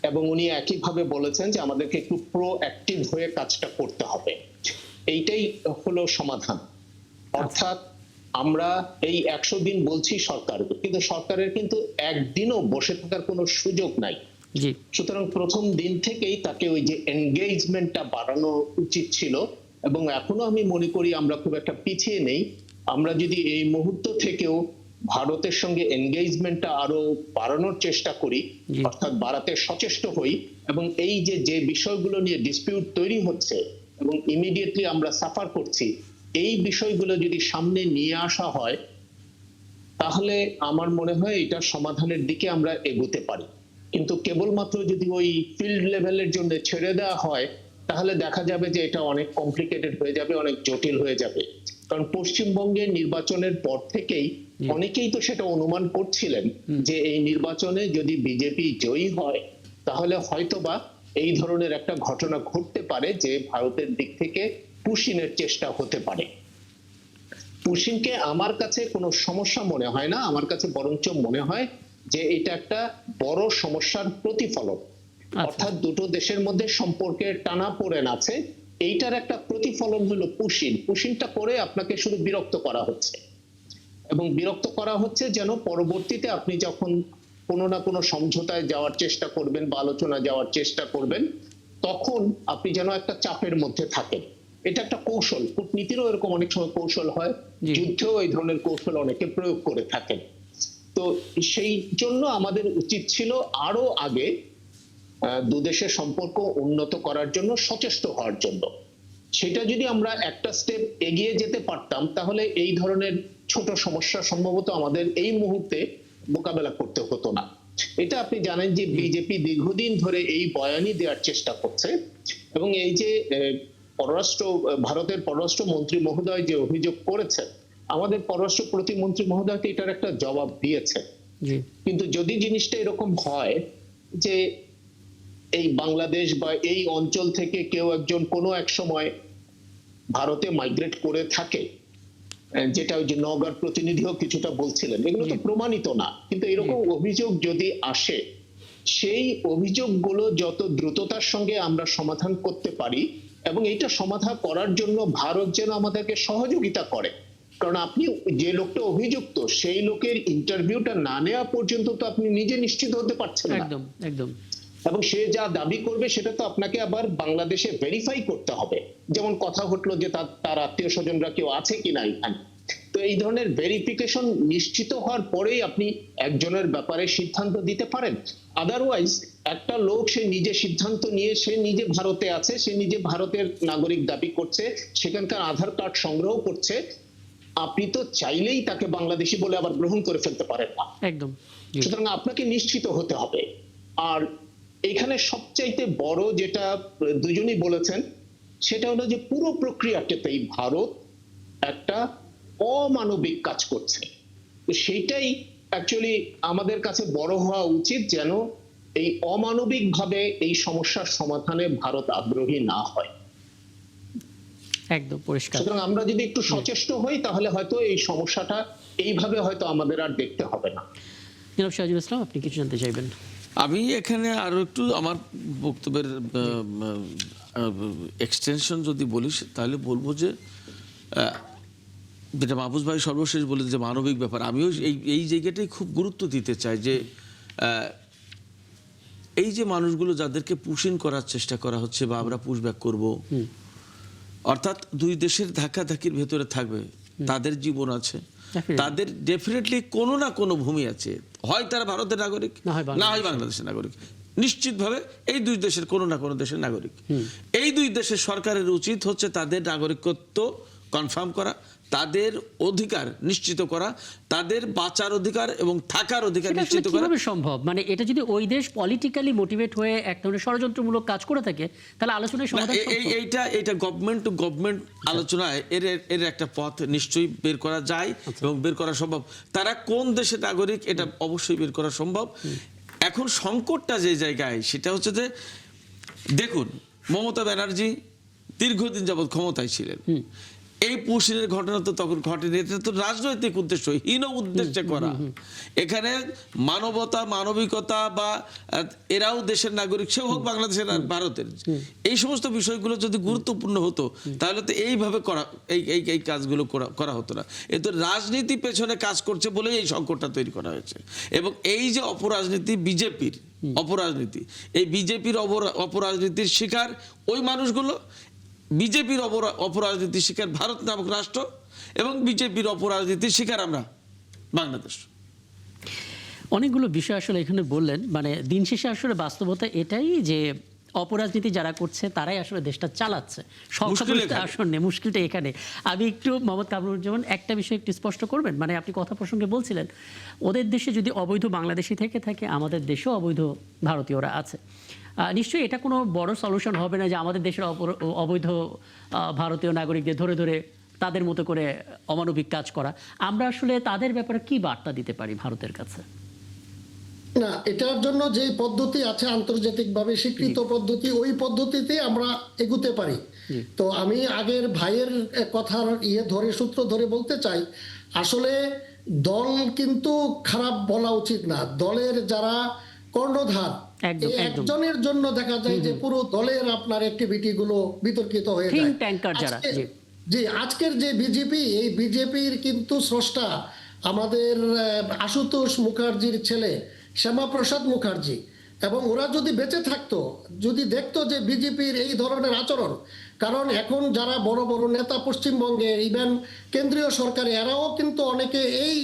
এবং উনি একইভাবে বলেছেন যে আমাদেরকে একটু প্রোঅ্যাক্টিভ হয়ে কাজটা করতে হবে। এইটাই হলো সমাধান। অর্থাৎ আমরা এই 100 দিন বলছি সরকার, কিন্তু সরকারের কিন্তু একদিনও বসে থাকার কোনো সুযোগ নাই। সুতরাং প্রথম দিন থেকেই তাকে ওই যে এনগেজমেন্টটা বাড়ানো উচিত ছিল। এবং এখনো আমি মনে করি আমরা খুব একটা পিছিয়ে নেই। আমরা যদি এই মুহূর্ত থেকেও ভারতের সঙ্গে এনগেজমেন্টটা আরো বাড়ানোর চেষ্টা করি, অর্থাৎ বাড়াতে সচেষ্ট হই, এবং এই যে বিষয়গুলো নিয়ে ডিসপিউট তৈরি হচ্ছে এবং ইমিডিয়েটলি আমরা সাফার করছি, এই বিষয়গুলো যদি সামনে নিয়ে আসা হয়, তাহলে আমার মনে হয় এটা সমাধানের দিকে আমরা এগোতে পারি। কিন্তু কেবলমাত্র যদি ওই ফিল্ড লেভেলের জন্য ছেড়ে দেওয়া হয়, তাহলে দেখা যাবে যে এটা অনেক কমপ্লিকেটেড হয়ে যাবে, অনেক জটিল হয়ে যাবে। কারণ পশ্চিমবঙ্গের নির্বাচনের পর থেকেই অনেকেই তো সেটা অনুমান করছিলেন যে এই নির্বাচনে যদি বিজেপি জয়ী হয়, তাহলে হয়তোবা এই ধরনের একটা ঘটনা ঘটতে পারে যে ভারতের দিক থেকে পুশিনের চেষ্টা হতে পারে। পুশিনকে আমার কাছে কোনো সমস্যা মনে হয় না, আমার কাছে বরঞ্চ মনে হয় যে এটা একটা বড় সমস্যার প্রতিফলন। অর্থাৎ দুটো দেশের মধ্যে সম্পর্কের টানাপোড়েন আছে, এইটার একটা প্রতিফলন হলো পুশিনটা করে আপনাকে শুধু বিরক্ত করা হচ্ছে, এবং বিরক্ত করা হচ্ছে যেন পরবর্তীতে আপনি যখন কোনো না কোনো সমঝোতায় যাওয়ার চেষ্টা করবেন বা আলোচনা যাওয়ার চেষ্টা করবেন, তখন আপনি যেন একটা চাপের মধ্যে থাকেন। এটা একটা কৌশল, কূটনীতিরও এরকম অনেক সময় কৌশল হয়, যুদ্ধেও এই ধরনের কৌশল অনেকে প্রয়োগ করে থাকেন। তো সেই জন্য আমাদের উচিত ছিল আরো আগে দুদেশের সম্পর্ক উন্নত করার জন্য সচেষ্ট হওয়ার জন্য। সেটা যদি আমরা একটা স্টেপ এগিয়ে যেতে পারতাম, তাহলে এই ধরনের ছোট সমস্যা সম্ভবত আমাদের এই মুহূর্তে মোকাবেলা করতে হতো না। এটা আপনি জানেন যে বিজেপি দীর্ঘদিন ধরে এই বয়ানই দেওয়ার চেষ্টা করছে, এবং এই যে ভারতের পররাষ্ট্র মন্ত্রী মহোদয় যে অভিযোগ করেছেন, আমাদের পররাষ্ট্র প্রতিমন্ত্রী মহোদয়কে এটার একটা জবাব দিয়েছে। কিন্তু যদি জিনিসটা এরকম হয় যে এই বাংলাদেশ বা এই অঞ্চল থেকে কেউ একজন কোনো এক সময় ভারতে মাইগ্রেট করে থাকে, যেটা ওই যে নওগাঁর প্রতিনিধিও কিছুটা বলছিলেন, এগুলো তো প্রমাণিত না, কিন্তু এরকম অভিযোগ যদি আসে, সেই অভিযোগগুলো যত দ্রুততার সঙ্গে আমরা সমাধান করতে পারি, এবং এটা সমাধান করার জন্য ভারত যেন আমাদেরকে সহযোগিতা করে, কারণ আপনি যে লোকটা অভিযুক্ত সেই লোকের ইন্টারভিউটা না নেওয়া পর্যন্ত তো আপনি নিজে নিশ্চিত হতে পারছেন না। একদম একদম। এবং সে যা দাবি করবে সেটা তো আপনাকে আবার বাংলাদেশে ভেরিফাই করতে হবে। যেমন কথা ঘটলো যে তার আত্মীয় স্বজনরা কেউ আছে কিনা এখানে, তো এই ধরনের ভেরিফিকেশন নিশ্চিত হওয়ার পরেই আপনি একজনের ব্যাপারে সিদ্ধান্ত দিতে পারেন। আদারওয়াইজ একটা লোক সে নিজে সিদ্ধান্ত নিয়ে সে নিজে ভারতে আছে, সে নিজে ভারতের নাগরিক দাবি করছে, সেখানকার আধার কার্ড সংগ্রহ করছে, আপনি তো চাইলেই তাকে বাংলাদেশি বলে আবার গ্রহণ করে ফেলতে পারেন না। একদম। সুতরাং আপনাকে নিশ্চিত হতে হবে। আর এখানে সবচাইতে বড় যেটা দুজনই বলেছেন সেটা হলো যে পুরো প্রক্রিয়াটাতেই ভারত একটা অমানবিক কাজ করছে। তো সেইটাই অ্যাকচুয়ালি আমাদের কাছে বড় হওয়া উচিত, যেন এই অমানবিক ভাবে এই সমস্যার সমাধানে ভারত আগ্রহী না হয়। একদম পরিষ্কার। সুতরাং আমরা যদি একটু সচেষ্ট হই তাহলে হয়তো এই সমস্যাটা এইভাবে হয়তো আমাদের আর দেখতে হবে না। জনাব সিরাজুল ইসলাম, আপনি কিছু জানতে চাইবেন? আমি এখানে আরো একটু আমার বক্তব্যের এক্সটেনশন যদি বলিস তাহলে বলবো যে যেটা মাহফুজ ভাই সর্বশেষ বলে যে মানবিক ব্যাপার, আমিও এই জায়গাটাই খুব গুরুত্ব দিতে চাই যে এই যে মানুষগুলো যাদেরকে পুশিং করার চেষ্টা করা হচ্ছে বা আমরা পুশব্যাক করব, অর্থাৎ দুই দেশের ধাক্কাধাক্কির ভেতরে থাকবে, তাদের জীবন আছে, তাদের ডেফিনেটলি কোনো না কোনো ভূমি আছে, হয় তারা ভারতের নাগরিক না হয় বাংলাদেশের নাগরিক, নিশ্চিতভাবে এই দুই দেশের কোনো না কোনো দেশের নাগরিক। এই দুই দেশের সরকারের উচিত হচ্ছে তাদের নাগরিকত্ব কনফার্ম করা, তাদের অধিকার নিশ্চিত করা, তাদের বাঁচার অধিকার এবং থাকার অধিকার নিশ্চিত করা। কিভাবে সম্ভব? মানে এটা যদি ওই দেশ পলিটিক্যালি মোটিভেট হয়ে এক ধরনের ষড়যন্ত্রমূলক কাজ করে থাকে তাহলে আলোচনায় সমাধান সম্ভব। এইটা গভর্নমেন্ট টু গভর্নমেন্ট আলোচনায় এর একটা পথ নিশ্চয়ই বের করা যায় এবং বের করা সম্ভব। তারা কোন দেশের নাগরিক এটা অবশ্যই বের করা সম্ভব। এখন সংকটটা যে জায়গায় সেটা হচ্ছে যে দেখুন, মমতা ব্যানার্জি দীর্ঘদিন যাবৎ ক্ষমতায় ছিলেন, এই পুশিনের ঘটনা তো তখন ঘটেনি, এটা তো রাজনৈতিক উদ্দেশ্য, হীন উদ্দেশ্যে করা। এখানে মানবতা মানবিকতা বা এরাও দেশের নাগরিক, সে হোক বাংলাদেশের আর ভারতের, এই সমস্ত বিষয়গুলো যদি গুরুত্বপূর্ণ হতো তাহলে তো এইভাবে করা এই কাজগুলো করা হতো না। এ তো রাজনীতি পেছনে কাজ করছে বলেই এই সংকটটা তৈরি করা হয়েছে। এবং এই যে অপরাজনীতি, বিজেপির অপরাজনীতি, এই বিজেপির অপরাজনীতির শিকার ওই মানুষগুলো, বিজেপির অপরাজনীতির শিকার ভারত নামক রাষ্ট্র, এবং বিজেপির অপরাজনীতির শিকার আমরা বাংলাদেশ। অনেকগুলো বিষয় আসলে এখানে বললেন, মানে দিন শেষে আসলে বাস্তবতা এটাই যে অপরাজনীতি যারা করছে তারাই আসলে দেশটা চালাচ্ছে। আসলে মুশকিলটা এখানে। আমি একটু মোহাম্মদ কামরুজ্জামান একটা বিষয় একটু স্পষ্ট করবেন, মানে আপনি কথা প্রসঙ্গে বলছিলেন ওদের দেশে যদি অবৈধ বাংলাদেশি থেকে থাকে, আমাদের দেশেও অবৈধ ভারতীয়রা আছে। নিশ্চয়ই এটা কোনো বড় সলিউশন হবে না যে আমাদের দেশের অবৈধ ভারতীয় নাগরিকদের ধরে ধরে তাদের মতো করে অমানবিক কাজ করা। আমরা আসলে তাদের ব্যাপারে কি বার্তা দিতে পারি ভারতের কাছে? না, এটার জন্য যে পদ্ধতি আছে আন্তর্জাতিকভাবে স্বীকৃত পদ্ধতি, ওই পদ্ধতিতে আমরা এগুতে পারি। তো আমি আগের ভাইয়ের কথার সূত্র ধরে বলতে চাই, আসলে দল কিন্তু খারাপ বলা উচিত না। দলের যারা কর্ণধার, একজনের জন্য দেখা যায় যে পুরো দলের আপনার অ্যাক্টিভিটি গুলো বিতর্কিত হয়ে যায়। জি, আজকের যে বিজেপি, এই বিজেপির কিন্তু স্রষ্টা আমাদের আশুতোষ মুখার্জির ছেলে শ্যামাপ্রসাদ মুখার্জি, এবং ওরা যদি বেঁচে থাকতো, যদি দেখতো যে বিজেপির এই ধরনের আচরণ, কারণ এখন যারা বড় বড় নেতা পশ্চিমবঙ্গে, ইভেন কেন্দ্রীয় সরকারে, এরাও কিন্তু অনেকে এই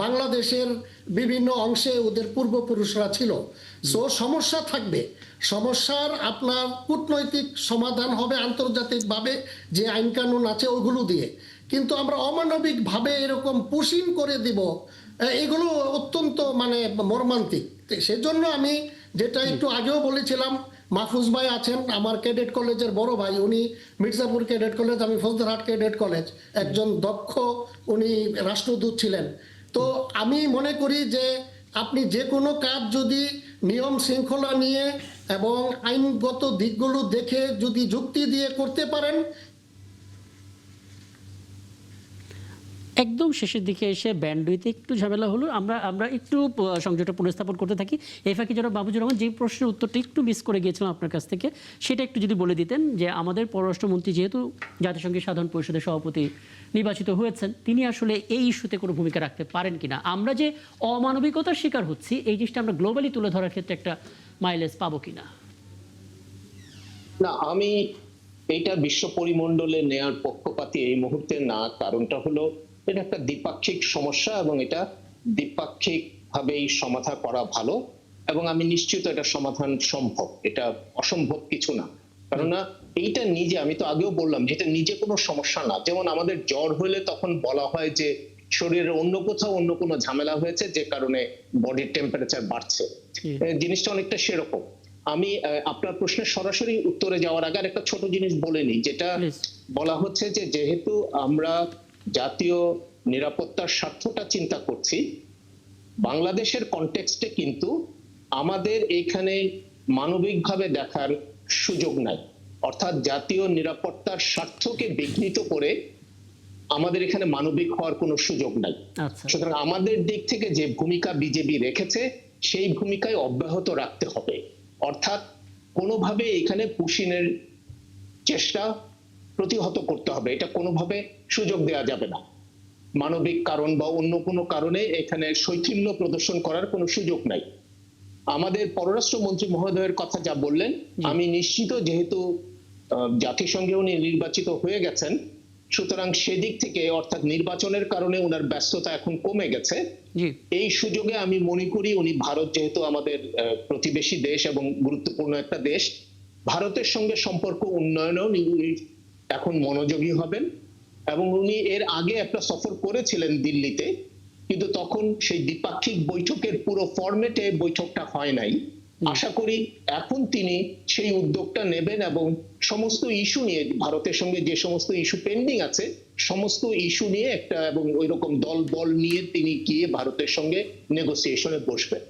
বাংলাদেশের বিভিন্ন অংশে ওদের পূর্বপুরুষরা ছিল। সো সমস্যা থাকবে, সমস্যার আপনার কূটনৈতিক সমাধান হবে আন্তর্জাতিকভাবে যে আইন কানুন আছে ওগুলো দিয়ে। কিন্তু আমরা অমানবিকভাবে এরকম পুশিং করে দিব, এগুলো অত্যন্ত মানে মর্মান্তিক। সেজন্য আমি যেটা একটু আগেও বলেছিলাম, মাহফুজ ভাই আছেন আমার ক্যাডেট কলেজের বড় ভাই, উনি মির্জাপুর ক্যাডেট কলেজ, আমি ফৌজদারহাট ক্যাডেট কলেজ, একজন দক্ষ উনি রাষ্ট্রদূত ছিলেন। তো আমি মনে করি যে আপনি যে কোনো কাজ যদি নিয়ম শৃঙ্খলা নিয়ে এবং আইনগত দিকগুলো দেখে যদি যুক্তি দিয়ে করতে পারেন, একদম শেষের দিকে এসে ব্যান্ডউইথে একটু ঝামেলা হলো, আমরা একটু সংযোগটা পুনঃস্থাপন করতে থাকি। এই ফাঁকে জনাব মাহফুজুর রহমান, যে প্রশ্নের উত্তরটা একটু মিস করে গিয়েছিলাম আপনার কাছ থেকে, সেটা একটু যদি বলে দিতেন যে আমাদের পররাষ্ট্রমন্ত্রী যেহেতু জাতিসংঘের সাধারণ পরিষদের সভাপতি নির্বাচিত হয়েছেন, তিনি আসলে এই ইস্যুতে কোনো ভূমিকা রাখতে পারেন কিনা? আমরা যে অমানবিকতার শিকার হচ্ছি, এই জিনিসটা আমরা গ্লোবালি তুলে ধরার ক্ষেত্রে একটা মাইলেজ পাবো কিনা? না, আমি এইটা বিশ্ব পরিমণ্ডলে নেয়ার পক্ষপাতী এই মুহূর্তে না। কারণটা হলো এটা একটা দ্বিপাক্ষিক সমস্যা এবং এটা দ্বিপাক্ষিক ভাবেই সমাধান করা ভালো, এবং আমি নিশ্চিত এটা সমাধান সম্ভব, এটা অসম্ভব কিছু না। কেননা এইটা নিজে, আমি তো আগেও বললাম, এটা নিজে কোনো সমস্যা না। যেমন আমাদের জ্বর হলে তখন বলা হয় যে শরীরের অন্য কোথাও অন্য কোনো ঝামেলা হয়েছে যে কারণে বডির টেম্পারেচার বাড়ছে। জিনিসটা অনেকটা সেরকম। আমি আপনার প্রশ্নের সরাসরি উত্তরে যাওয়ার আগে একটা ছোট জিনিস বলে নিই, যেটা বলা হচ্ছে যে যেহেতু আমরা জাতীয় নিরাপত্তার স্বার্থটা চিন্তা করছি, বাংলাদেশের কনটেক্সটে কিন্তু আমাদের এখানে মানবিকভাবে দেখার সুযোগ নাই। অর্থাৎ জাতীয় নিরাপত্তার স্বার্থকে বিঘ্নিত করে আমাদের এখানে মানবিক হওয়ার কোনো সুযোগ নাই। সুতরাং আমাদের দিক থেকে যে ভূমিকা বিজেপি রেখেছে সেই ভূমিকায় অব্যাহত রাখতে হবে। অর্থাৎ কোনোভাবে এখানে পুশিনের চেষ্টা প্রতিহত করতে হবে, এটা কোনোভাবে সুযোগ দেওয়া যাবে না। মানবিক কারণ বা অন্য কোনো কারণে এখানে শৈথিল্য প্রদর্শন করার কোনো সুযোগ নাই। আমাদের পররাষ্ট্রমন্ত্রী মহোদয়ের কথা যা বললেন, আমি নিশ্চিত, যেহেতু জাতিসংঘে উনি নির্বাচিত হয়ে গেছেন, সুতরাং সেদিক থেকে অর্থাৎ নির্বাচনের কারণে ওনার ব্যস্ততা এখন কমে গেছে। এই সুযোগে আমি মনে করি উনি, ভারত যেহেতু আমাদের প্রতিবেশী দেশ এবং গুরুত্বপূর্ণ একটা দেশ, ভারতের সঙ্গে সম্পর্ক উন্নয়নেও উনি এখন মনোযোগী হবেন। এবং উনি এর আগে একটা সফর করেছিলেন দিল্লিতে, কিন্তু তখন সেই দ্বিপাক্ষিক বৈঠকের পুরো ফরম্যাটে বৈঠকটা হয় নাই। আশা করি এখন তিনি সেই উদ্যোগটা নেবেন এবং সমস্ত ইস্যু নিয়ে, ভারতের সঙ্গে যে সমস্ত ইস্যু পেন্ডিং আছে সমস্ত ইস্যু নিয়ে একটা, এবং ওই রকম দল বল নিয়ে তিনি গিয়ে ভারতের সঙ্গে নেগোসিয়েশনে বসবেন।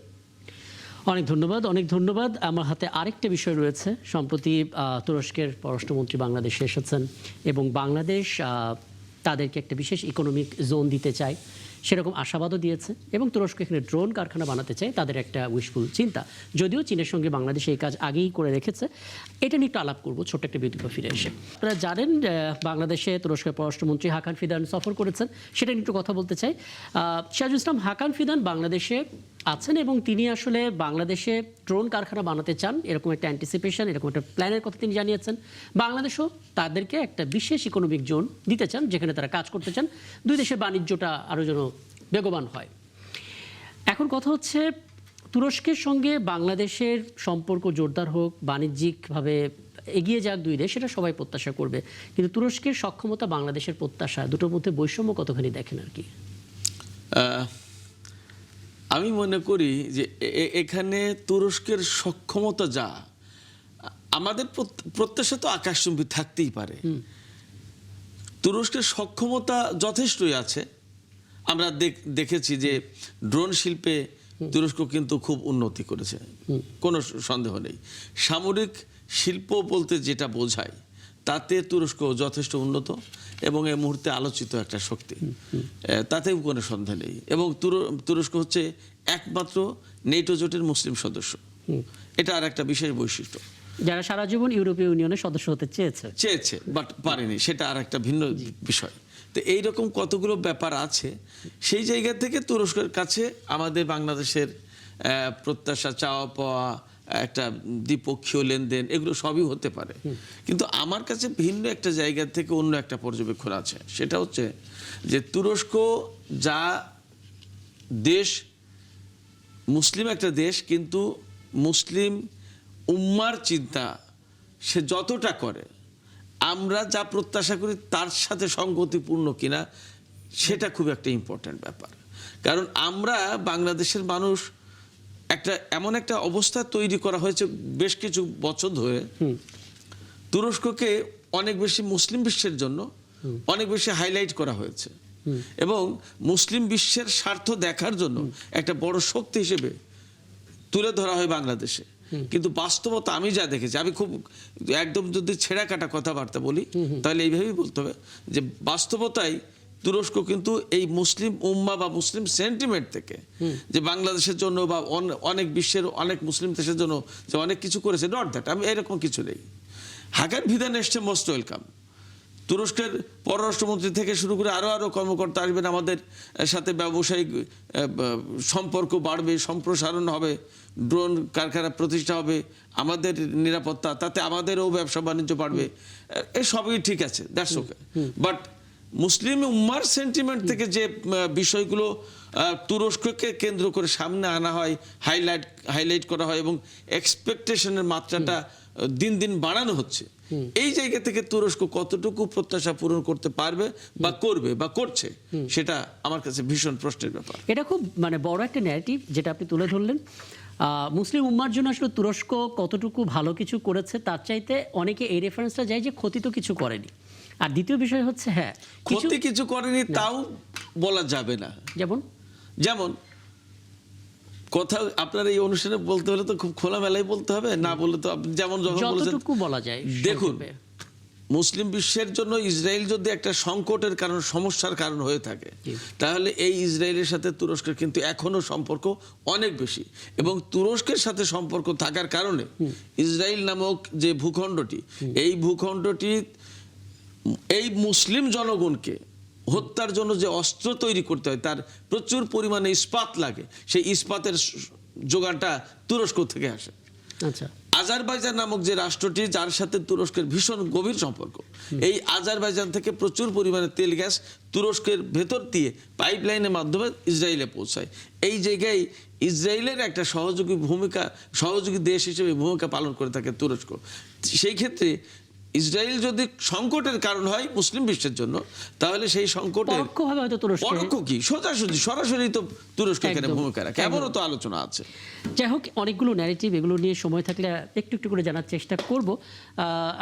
অনেক ধন্যবাদ, অনেক ধন্যবাদ। আমার হাতে আরেকটা বিষয় রয়েছে। সম্প্রতি তুরস্কের পররাষ্ট্রমন্ত্রী বাংলাদেশে এসেছেন এবং বাংলাদেশ তাদেরকে একটা বিশেষ ইকোনমিক জোন দিতে চায়, সেরকম আশাবাদও দিয়েছে, এবং তুরস্ক এখানে ড্রোন কারখানা বানাতে চায়, তাদের একটা উইশফুল চিন্তা। যদিও চীনের সঙ্গে বাংলাদেশ এই কাজ আগেই করে রেখেছে। এটা নিয়ে একটু আলাপ করবো ছোট্ট একটা বিরতি ফিরে এসে। আপনারা জানেন বাংলাদেশে তুরস্কের পররাষ্ট্রমন্ত্রী হাকান ফিদান সফর করেছেন, সেটা নিয়ে একটু কথা বলতে চাই। সিরাজুল ইসলাম, হাকান ফিদান বাংলাদেশে আছেন এবং তিনি আসলে বাংলাদেশে ড্রোন কারখানা বানাতে চান, এরকম একটা অ্যান্টিসিপেশন, এরকম একটা প্ল্যানের কথা তিনি জানিয়েছেন। বাংলাদেশও তাদেরকে একটা বিশেষ ইকোনমিক জোন দিতে চান, যেখানে তারা কাজ করতে চান, দুই দেশের বাণিজ্যটা আরও যেন বেগবান হয়। এখন কথা হচ্ছে, তুরস্কের সঙ্গে বাংলাদেশের সম্পর্ক জোরদার হোক, বাণিজ্যিকভাবে এগিয়ে যাক দুই দেশ, সেটা সবাই প্রত্যাশা করবে, কিন্তু তুরস্কের সক্ষমতা, বাংলাদেশের প্রত্যাশা, দুটোর মধ্যে বৈষম্য কতখানি দেখেন আর কি? আমি মনে করি যে এখানে তুরস্কের সক্ষমতা যা, আমাদের প্রত্যাশা তো আকাশচুম্বী থাকতেই পারে। তুরস্কের সক্ষমতা যথেষ্টই আছে। আমরা দেখেছি যে ড্রোন শিল্পে তুরস্ক কিন্তু খুব উন্নতি করেছে, কোনো সন্দেহ নেই। সামরিক শিল্প বলতে যেটা বোঝায়, তাতে তুরস্ক যথেষ্ট উন্নত এবং এই মুহূর্তে আলোচিত একটা শক্তি, তাতেও কোনো সন্দেহ নেই। এবং তুরস্ক হচ্ছে একমাত্র নেটো জোটের মুসলিম সদস্য, এটা আর একটা বিশেষ বৈশিষ্ট্য। যারা সারা জীবন ইউরোপীয় ইউনিয়নের সদস্য হতে চেয়েছে বাট পারেনি, সেটা আর একটা ভিন্ন বিষয়। তো এইরকম কতগুলো ব্যাপার আছে, সেই জায়গা থেকে তুরস্কের কাছে আমাদের বাংলাদেশের প্রত্যাশা, চাওয়া পাওয়া, একটা দ্বিপক্ষীয় লেনদেন, এগুলো সবই হতে পারে। কিন্তু আমার কাছে ভিন্ন একটা জায়গা থেকে অন্য একটা পর্যবেক্ষণ আছে, সেটা হচ্ছে যে তুরস্ক যা দেশ, মুসলিম একটা দেশ, কিন্তু মুসলিম উম্মার চিন্তা সে যতটা করে, আমরা যা প্রত্যাশা করি তার সাথে সঙ্গতিপূর্ণ কিনা, সেটা খুব একটা ইম্পর্ট্যান্ট ব্যাপার। কারণ আমরা বাংলাদেশের মানুষ একটা এমন একটা অবস্থা তৈরি করা হয়েছে বেশ কিছু বছর ধরে, তুরস্ককে অনেক বেশি মুসলিম বিশ্বের জন্য অনেক বেশি হাইলাইট করা হয়েছে এবং মুসলিম বিশ্বের স্বার্থ দেখার জন্য একটা বড় শক্তি হিসেবে তুলে ধরা হয় বাংলাদেশে। কিন্তু বাস্তবতা আমি যা দেখেছি, আমি খুব একদম যদি ছেঁড়া কাটা কথাবার্তা বলি তাহলে এইভাবেই বলতে হবে যে বাস্তবতায় তুরস্ক কিন্তু এই মুসলিম উম্মা বা মুসলিম সেন্টিমেন্ট থেকে যে বাংলাদেশের জন্য বা অনেক বিশ্বের অনেক মুসলিম দেশের জন্য যে অনেক কিছু করেছে, নট দ্যাট, আমি এরকম কিছু নেই। হাকান ফিদান এসছে, মোস্ট ওয়েলকাম। তুরস্কের পররাষ্ট্রমন্ত্রী থেকে শুরু করে আরও কর্মকর্তা আসবেন, আমাদের সাথে ব্যবসায়িক সম্পর্ক বাড়বে, সম্প্রসারণ হবে, ড্রোন কারখানা প্রতিষ্ঠা হবে, আমাদের নিরাপত্তা, তাতে আমাদেরও ব্যবসা বাণিজ্য বাড়বে, এসবই ঠিক আছে, দ্যাটস ওকে। বাট মুসলিম উম্মার সেন্টিমেন্ট থেকে যে বিষয়গুলো তুরস্ককে কেন্দ্র করে সামনে আনা হয়, হাইলাইট করা হয় এবং এক্সপেকটেশনের মাত্রাটা দিন দিন বাড়ানো হচ্ছে, এই জায়গা থেকে তুরস্ক কতটুকু প্রত্যাশা পূরণ করতে পারবে বা করবে বা করছে, সেটা আমার কাছে ভীষণ প্রশ্নের ব্যাপার। এটা খুব মানে বড় একটা ন্যারেটিভ যেটা আপনি তুলে ধরলেন। মুসলিম উম্মার জন্য আসলে তুরস্ক কতটুকু ভালো কিছু করেছে তার চাইতে অনেকে এই রেফারেন্সটা যায় যে ক্ষতি তো কিছু করেনি। আর দ্বিতীয় বিষয় হচ্ছে হ্যাঁ, ক্ষতি কিছু করেনি তাও বলা যাবে না। যেমন কথা আপনার এই অনুষ্ঠানে বলতে হলে তো খুব খোলামেলায় বলতে হবে, না বললে তো যেমন যখন যতটুকু বলা যায়। দেখুন, মুসলিম বিশ্বের জন্য ইসরায়েল যদি একটা সংকটের কারণ, সমস্যার কারণ হয়ে থাকে, তাহলে এই ইসরায়েলের সাথে তুরস্কের কিন্তু এখনো সম্পর্ক অনেক বেশি, এবং তুরস্কের সাথে সম্পর্ক থাকার কারণে ইসরায়েল নামক যে ভূখণ্ডটি, এই ভূখণ্ডটি এই মুসলিম জনগণকে হত্যার জন্য যে অস্ত্র তৈরি করতে হয়, তার প্রচুর পরিমাণে ইস্পাত লাগে, সেই ইস্পাতের যোগানটা তুরস্ক থেকে আসে। আচ্ছা, আজারবাইজান নামক যে রাষ্ট্রটি, যার সাথে তুরস্কের ভীষণ গভীর সম্পর্ক, এই আজারবাইজান থেকে প্রচুর পরিমাণে তেল গ্যাস তুরস্কের ভেতর দিয়ে পাইপলাইনের মাধ্যমে ইসরায়েলে পৌঁছায়। এই জায়গায় ইসরায়েলের একটা সহযোগী দেশ হিসেবে ভূমিকা পালন করে থাকে তুরস্ক। সেই ক্ষেত্রে ইসরায়েল যদি সংকটের কারণ হয় মুসলিম বিশ্বের জন্য, তাহলে সেই সংকটের পরোক্ষ কি সোজাসুজি সরাসরি তো তুরস্ক এখানে ভূমিকা রাখে, এমনও তো আলোচনা আছে। যাই হোক, অনেকগুলো ন্যারেটিভ, এগুলো নিয়ে সময় থাকলে একটু একটু করে জানার চেষ্টা করব।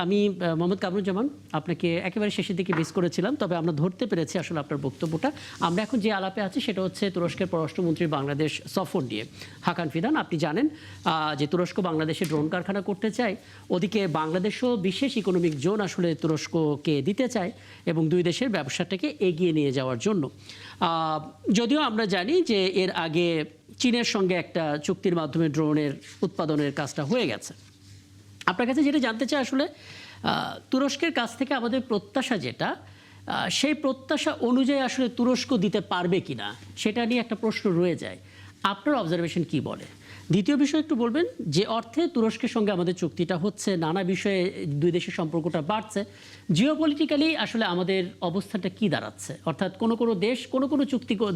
আমি মোহাম্মদ কামরুজ্জামান আপনাকে একেবারে শেষের দিকে মিস করেছিলাম, তবে আমরা ধরতে পেরেছি আসলে আপনার বক্তব্যটা। আমরা এখন যে আলাপে আছি সেটা হচ্ছে তুরস্কের পররাষ্ট্রমন্ত্রী বাংলাদেশ সফর নিয়ে হাকান ফিদান। আপনি জানেন যে তুরস্ক বাংলাদেশে ড্রোন কারখানা করতে চায়, ওদিকে বাংলাদেশও বিশেষ ইকোনমিক জোন আসলে তুরস্ককে দিতে চায় এবং দুই দেশের ব্যবসাটাকে এগিয়ে নিয়ে যাওয়ার জন্য। যদিও আমরা জানি যে এর আগে চীনের সঙ্গে একটা চুক্তির মাধ্যমে ড্রোনের উৎপাদনের কাজটা হয়ে গেছে। আপনার কাছে যেটা জানতে চাই আসলে তুরস্কের কাছ থেকে আমাদের প্রত্যাশা যেটা, সেই প্রত্যাশা অনুযায়ী আসলে তুরস্ক দিতে পারবে কিনা সেটা নিয়ে একটা প্রশ্ন রয়ে যায়। আপনার অবজারভেশন কি বলে? দ্বিতীয় বিষয় একটু বলবেন, যে অর্থে তুরস্কের সঙ্গে আমাদের চুক্তিটা হচ্ছে, নানা বিষয়ে দুই দেশের সম্পর্কটা বাড়ছে, জিওপলিটিক্যালি আসলে আমাদের অবস্থাটা কি দাঁড়াচ্ছে? অর্থাৎ কোনো দেশ কোনো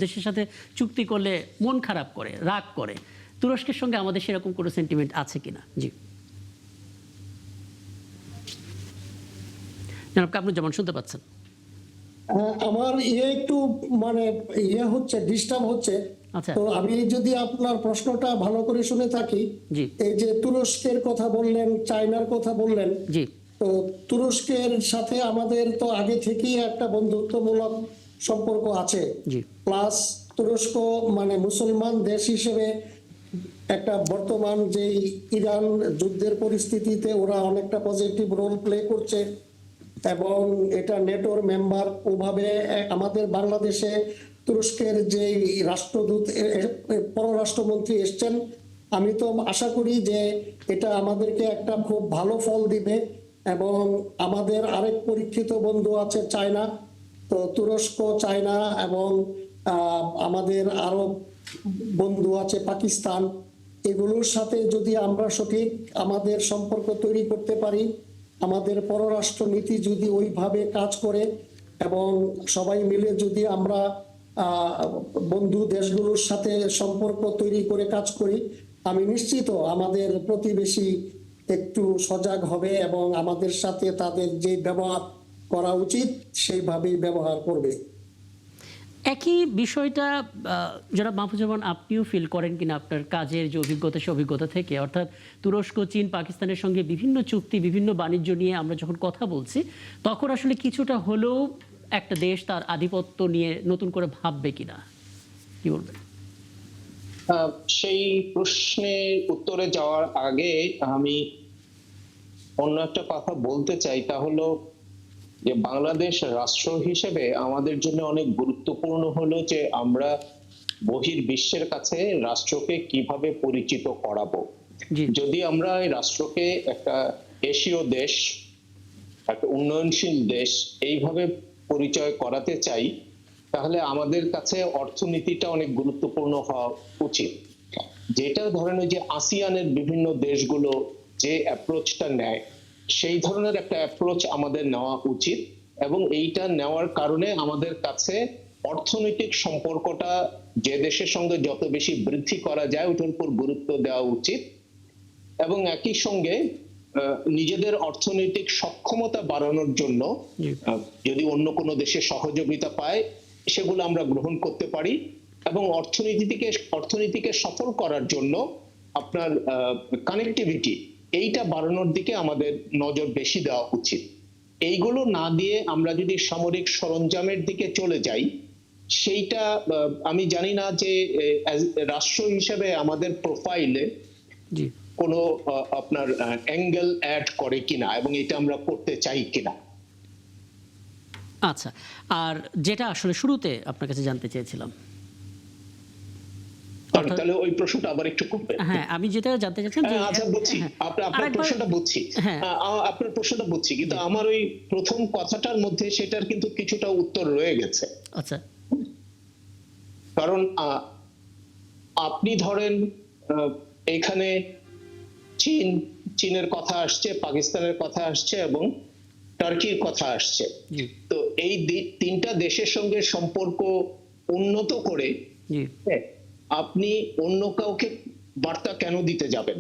দেশের সাথে চুক্তি করলে মন খারাপ করে, রাগ করে, তুরস্কের সঙ্গে আমাদের সেরকম কোনো সেন্টিমেন্ট আছে কিনা? জি জনাব কামরুজ্জামান, শুনতে পাচ্ছেন? আমার একটু মানে হচ্ছে, ডিস্টার্ব হচ্ছে। তো আমি যদি আপনার প্রশ্নটা ভালো করে শুনে থাকি, এই যে তুরস্কের কথা বললেন, চায়নার কথা বললেন, তো তুরস্কের সাথে আমাদের তো আগে থেকেই একটা বন্ধুত্বমূলক সম্পর্ক আছে। প্লাস তুরস্ক মানে মুসলমান দেশ হিসেবে একটা বর্তমান যে ইরান যুদ্ধের পরিস্থিতিতে ওরা অনেকটা পজিটিভ রোল প্লে করছে এবং এটা নেটোর মেম্বার। ওভাবে আমাদের বাংলাদেশে তুরস্কের যে রাষ্ট্রদূত, পররাষ্ট্রমন্ত্রী এসছেন, আমি তো আশা করি যে এটা আমাদেরকে একটা খুব ভালো ফল দিবে। এবং আমাদের আরেক পরীক্ষিত বন্ধু আছে চায়না, তো তুরস্ক, চায়না এবং আমাদের আরো বন্ধু আছে পাকিস্তান, এগুলোর সাথে যদি আমরা সঠিক আমাদের সম্পর্ক তৈরি করতে পারি, আমাদের পররাষ্ট্র নীতি যদি ওইভাবে কাজ করে এবং সবাই মিলে যদি আমরা বন্ধু দেশগুলোর সাথে সম্পর্ক তৈরি করে কাজ করি, আমি নিশ্চিত আমাদের প্রতিবেশী একটু সজাগ হবে এবং আমাদের সাথে তাদের যে ব্যবহার করা উচিত সেইভাবেই ব্যবহার করবে। একই বিষয়টা যারা মাহফুজামান আপনিও ফিল করেন কিনা আপনার কাজের যে অভিজ্ঞতা, সে অভিজ্ঞতা থেকে? অর্থাৎ তুরস্ক, চীন, পাকিস্তানের সঙ্গে বিভিন্ন চুক্তি, বিভিন্ন বাণিজ্য নিয়ে আমরা যখন কথা বলছি, তখন আসলে কিছুটা হলেও একটা দেশ তার আধিপত্য নিয়ে নতুন করে ভাববে কিনা, কি বলবেন? সেই প্রশ্নের উত্তরে যাওয়ার আগে আমি অন্য একটা কথা বলতে চাই, তা হলো যে বাংলাদেশ রাষ্ট্র হিসেবে আমাদের জন্য অনেক গুরুত্বপূর্ণ হলো যে আমরা বহির্বিশ্বের কাছে রাষ্ট্রকে কিভাবে পরিচিত করাবো। জি যদি আমরা এই রাষ্ট্রকে একটা এশীয় দেশ, একটা উন্নয়নশীল দেশ এইভাবে পরিচয় করাতে চাই, তাহলে আমাদের কাছে অর্থনীতিটা অনেক গুরুত্বপূর্ণ হওয়া উচিত। যেটা ধরেন ওই যে আসিয়ানের বিভিন্ন দেশগুলো যে অ্যাপ্রোচটা নেয়, সেই ধরনের একটা অ্যাপ্রোচ আমাদের নেওয়া উচিত, এবং এইটা নেওয়ার কারণে আমাদের কাছে অর্থনৈতিক সম্পর্কটা যে দেশের সঙ্গে যত বেশি বৃদ্ধি করা যায় ওটার উপর গুরুত্ব দেওয়া উচিত, এবং একই সঙ্গে নিজেদের অর্থনৈতিক সক্ষমতা বাড়ানোর জন্য যদি অন্য কোনো দেশে সহযোগিতা পায় সেগুলো আমরা গ্রহণ করতে পারি, এবং অর্থনীতিকে সফল করার জন্য আপনার কানেক্টিভিটি এইটা বাড়ানোর দিকে আমাদের নজর বেশি দেওয়া উচিত। এইগুলো না দিয়ে আমরা যদি সামরিক সরঞ্জামের দিকে চলে যাই, সেইটা আমি জানি না যে রাষ্ট্র হিসেবে আমাদের প্রোফাইলে কোনো আপনার অ্যাঙ্গেল অ্যাড করে কিনা, এবং এটা আমরা করতে চাই কিনা। আচ্ছা, আর যেটা আসলে শুরুতে আপনার কাছে জানতে চেয়েছিলাম, তাহলে ওই প্রশ্নটা আবার একটু করবেন। হ্যাঁ, আমি যেটা জানতে চাচ্ছিলাম যে আচ্ছা বুঝছি, আপনার প্রশ্নটা বুঝছি, আপনার প্রশ্নটা বুঝছি, কিন্তু আমার ওই প্রথম কথাটার মধ্যে সেটার কিন্তু কিছুটা উত্তর রয়ে গেছে। আচ্ছা, কারণ আপনি ধরেন এখানে চীনের কথা আসছে, পাকিস্তানের কথা আসছে এবং টার্কির কথা আসছে। তো এই তিনটা দেশের সঙ্গে সম্পর্ক উন্নত করে আপনি অন্য কাউকে বার্তা কেন দিতে যাবেন?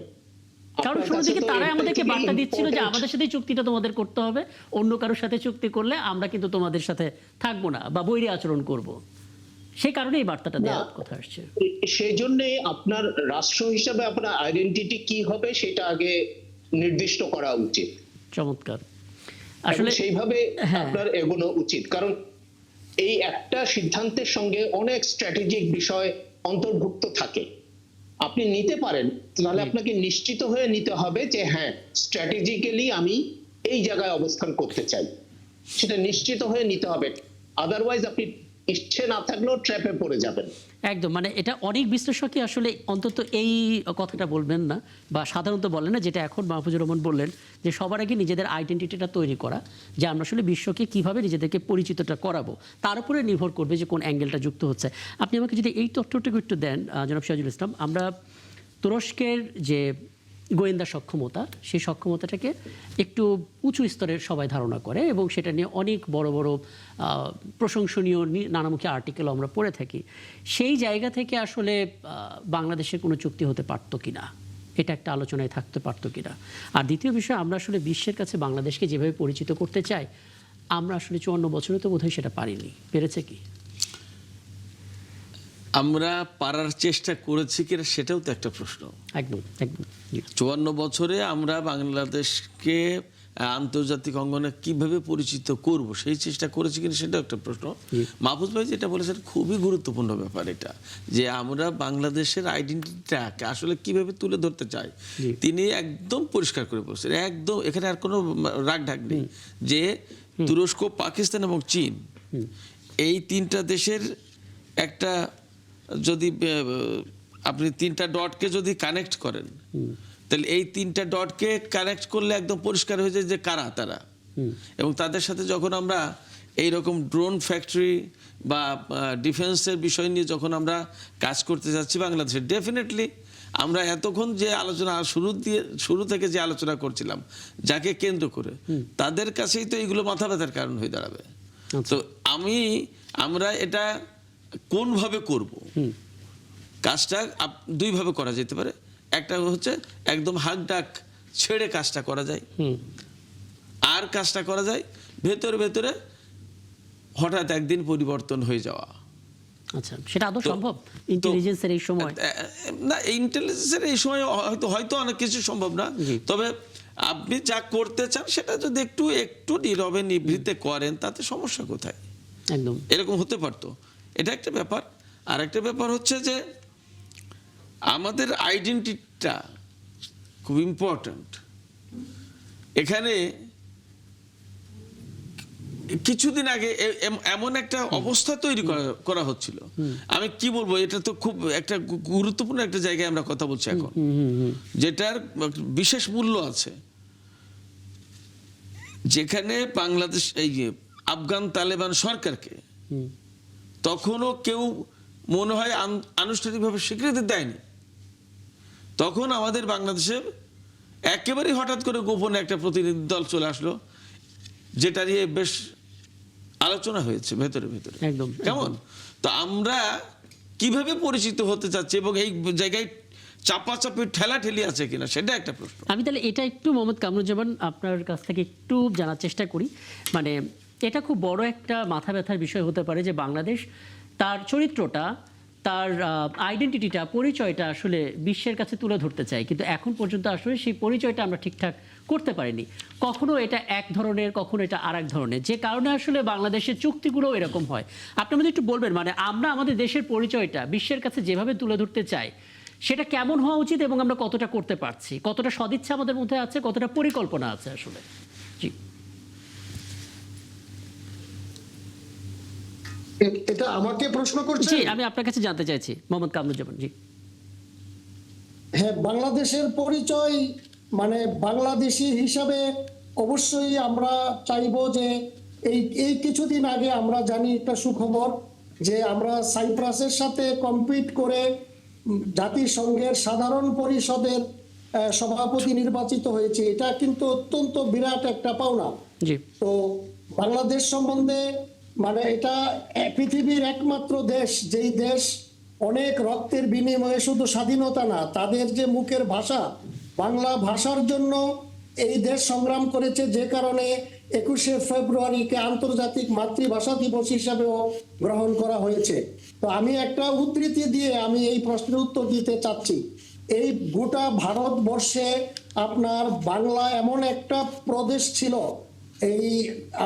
কারণ শুরু থেকে তারাই আমাদেরকে বার্তা দিচ্ছিল যে আমাদের সাথে চুক্তিটা তোমাদের করতে হবে, অন্য কারোর সাথে চুক্তি করলে আমরা কিন্তু তোমাদের সাথে থাকবো না বা বৈরী আচরণ করব। সেই কারণে এই বার্তাটা দেওয়ার কথা আসছে। সেই জন্য আপনার রাষ্ট্র হিসেবে আপনার আইডেন্টিটি কি হবে সেটা আগে নির্দিষ্ট করা উচিত। চমৎকার, আসলে সেইভাবে আপনার এগোনো উচিত, কারণ এই একটা সিদ্ধান্তের সঙ্গে অনেক স্ট্র্যাটেজিক বিষয় অন্তর্ভুক্ত থাকে। আপনি নিতে পারেন, তাহলে আপনাকে নিশ্চিত হয়ে নিতে হবে যে হ্যাঁ, স্ট্র্যাটেজিক্যালি আমি এই জায়গায় অবস্থান করতে চাই, সেটা নিশ্চিত হয়ে নিতে হবে। আদারওয়াইজ আপনি ইচ্ছে না থাকলেও ট্র্যাপে পড়ে যাবেন। একদম, মানে এটা অনেক বিশ্লেষকই আসলে অন্তত এই কথাটা বলবেন না বা সাধারণত বলেন না, যেটা এখন মাহফুজুর রহমান বললেন, যে সবার আগে নিজেদের আইডেন্টিটিটা তৈরি করা, যে আমরা আসলে বিশ্বকে কিভাবে নিজেদেরকে পরিচিতটা করাবো, তার উপরে নির্ভর করবে যে কোন অ্যাঙ্গেলটা যুক্ত হচ্ছে। আপনি আমাকে যদি এই তথ্যটুকু একটু দেন জনাব সিরাজুল ইসলাম, আমরা তুরস্কের যে গোয়েন্দা সক্ষমতা, সেই সক্ষমতাটাকে একটু উঁচু স্তরের সবাই ধারণা করে এবং সেটা নিয়ে অনেক বড় বড় প্রশংসনীয় নানামুখী আর্টিকেল আমরা পড়ে থাকি। সেই জায়গা থেকে আসলে বাংলাদেশের কোনো চুক্তি হতে পারতো কিনা, এটা একটা আলোচনায় থাকতে পারতো কিনা। আর দ্বিতীয় বিষয়, আমরা আসলে বিশ্বের কাছে বাংলাদেশকে যেভাবে পরিচিত করতে চাই, আমরা আসলে 54 বছরে তো বোধহয় সেটা পারিনি। পেরেছে কি? আমরা পারার চেষ্টা করেছি কিনা সেটাও তো একটা প্রশ্ন। একদম একদম। 54 বছরে আমরা বাংলাদেশকে আন্তর্জাতিক অঙ্গনে কিভাবে পরিচিত করব সেই চেষ্টা করেছি কিনা সেটাও একটা প্রশ্ন। মাহফুজ ভাই যেটা বলেছেন খুবই গুরুত্বপূর্ণ ব্যাপার, এটা যে আমরা বাংলাদেশের আইডেন্টিটিটাকে আসলে কিভাবে তুলে ধরতে চাই, তিনি একদম পরিষ্কার করে বলছেন, একদম এখানে আর কোনো রাগ ঢাক নেই, যে তুরস্ক, পাকিস্তান এবং চীন, এই তিনটা দেশের একটা, যদি আপনি তিনটা ডটকে যদি কানেক্ট করেন, তাহলে এই তিনটা ডটকে কানেক্ট করলে একদম পরিষ্কার হয়ে যায় যে কারা তারা। এবং তাদের সাথে যখন আমরা এই রকম ড্রোন ফ্যাক্টরি বা ডিফেন্সের বিষয় নিয়ে যখন আমরা কাজ করতে যাচ্ছি বাংলাদেশে, ডেফিনেটলি আমরা এতক্ষণ যে আলোচনা শুরু থেকে যে আলোচনা করছিলাম যাকে কেন্দ্র করে, তাদের কাছেই তো এইগুলো মাথা ব্যথার কারণ হয়ে দাঁড়াবে। তো আমরা এটা কোনভাবে করব, কাজটা দুইভাবে করা যেতে পারে। একটা হচ্ছে একদম হাক ডাক ছেড়ে কাজটা করা যায়, আর কাজটা করা যায় ভেতরে ভেতরে হঠাৎ একদিন পরিবর্তন হয়ে যাওয়া। আচ্ছা, সেটা আদৌ সম্ভব ইন্টেলিজেন্সের এই সময়? না, ইন্টেলিজেন্সের এই সময় হয়তো অনেক কিছু সম্ভব না, তবে আপনি যা করতে চান সেটা যদি একটু নীরবে নিভৃতে করেন, তাতে সমস্যা কোথায়? একদম এরকম হতে পারতো। এটা একটা ব্যাপার। আর একটা ব্যাপার হচ্ছে যে আমাদের আইডেন্টিটিটা খুব ইম্পর্ট্যান্ট। এখানে কিছুদিন আগে এমন একটা অবস্থা তৈরি করা হচ্ছিল, আমি কি বলবো, এটা তো খুব একটা গুরুত্বপূর্ণ একটা জায়গায় আমরা কথা বলছি এখন, যেটার বিশেষ মূল্য আছে, যেখানে বাংলাদেশ এই আফগান তালেবান সরকারকে তখনও কেউ মনে হয় আনুষ্ঠানিকভাবে স্বীকৃতি দেয়নি। তখন আমাদের বাংলাদেশে একেবারেই হঠাৎ করে গোপনে একটা প্রতিনিধি দল চলে আসলো, যেটা নিয়ে বেশ আলোচনা হয়েছে ভেতরে ভেতরে। একদম কেমন? তো আমরা কিভাবে পরিচিত হতে চাচ্ছি এবং এই জায়গায় চাপাচাপি ঠেলাঠেলি আছে কিনা সেটা একটা প্রশ্ন। আমি তাহলে এটা একটু মোহাম্মদ কামরুজ্জামান আপনার কাছ থেকে একটু জানার চেষ্টা করি। মানে এটা খুব বড় একটা মাথা ব্যথার বিষয় হতে পারে যে বাংলাদেশ তার চরিত্রটা, তার আইডেন্টিটিটা, পরিচয়টা আসলে বিশ্বের কাছে তুলে ধরতে চায়, কিন্তু এখন পর্যন্ত আসলে সেই পরিচয়টা আমরা ঠিকঠাক করতে পারিনি। কখনো এটা এক ধরনের, কখনো এটা আর এক ধরনের, যে কারণে আসলে বাংলাদেশের চুক্তিগুলো এরকম হয়। আপনি আমাদের একটু বলবেন, মানে আমরা আমাদের দেশের পরিচয়টা বিশ্বের কাছে যেভাবে তুলে ধরতে চাই সেটা কেমন হওয়া উচিত এবং আমরা কতটা করতে পারছি, কতটা সদিচ্ছা আমাদের মধ্যে আছে, কতটা পরিকল্পনা আছে আসলে? জি, এটা আমাকে প্রশ্ন করছেন? জি, আমি আপনার কাছে জানতে চাইছি মোহাম্মদ কামরুজ্জামান। জি, হ্যাঁ, বাংলাদেশের পরিচয় মানে বাংলাদেশি হিসাবে অবশ্যই আমরা চাইবো যে এই কিছুদিন আগে আমরা জানি একটা সুখবর যে আমরা সাইপ্রাসের সাথে কম্পিট করে জাতিসংঘের সাধারণ পরিষদের সভাপতি নির্বাচিত হয়েছে। এটা কিন্তু অত্যন্ত বিরাট একটা পাওনা। জি, তো বাংলাদেশ সম্বন্ধে মানে এটা পৃথিবীর একমাত্র দেশ যেই দেশ অনেক রক্তের বিনিময়ে শুধু স্বাধীনতা না, তাদের যে মুখের ভাষা, বাংলা ভাষার জন্য এই দেশ সংগ্রাম করেছে, যে কারণে 21শে ফেব্রুয়ারিকে আন্তর্জাতিক মাতৃভাষা দিবস হিসাবেও গ্রহণ করা হয়েছে। তো আমি একটা উদ্ধৃতি দিয়ে আমি এই প্রশ্নের উত্তর দিতে চাচ্ছি। এই গোটা ভারতবর্ষে আপনার বাংলা এমন একটা প্রদেশ ছিল, এই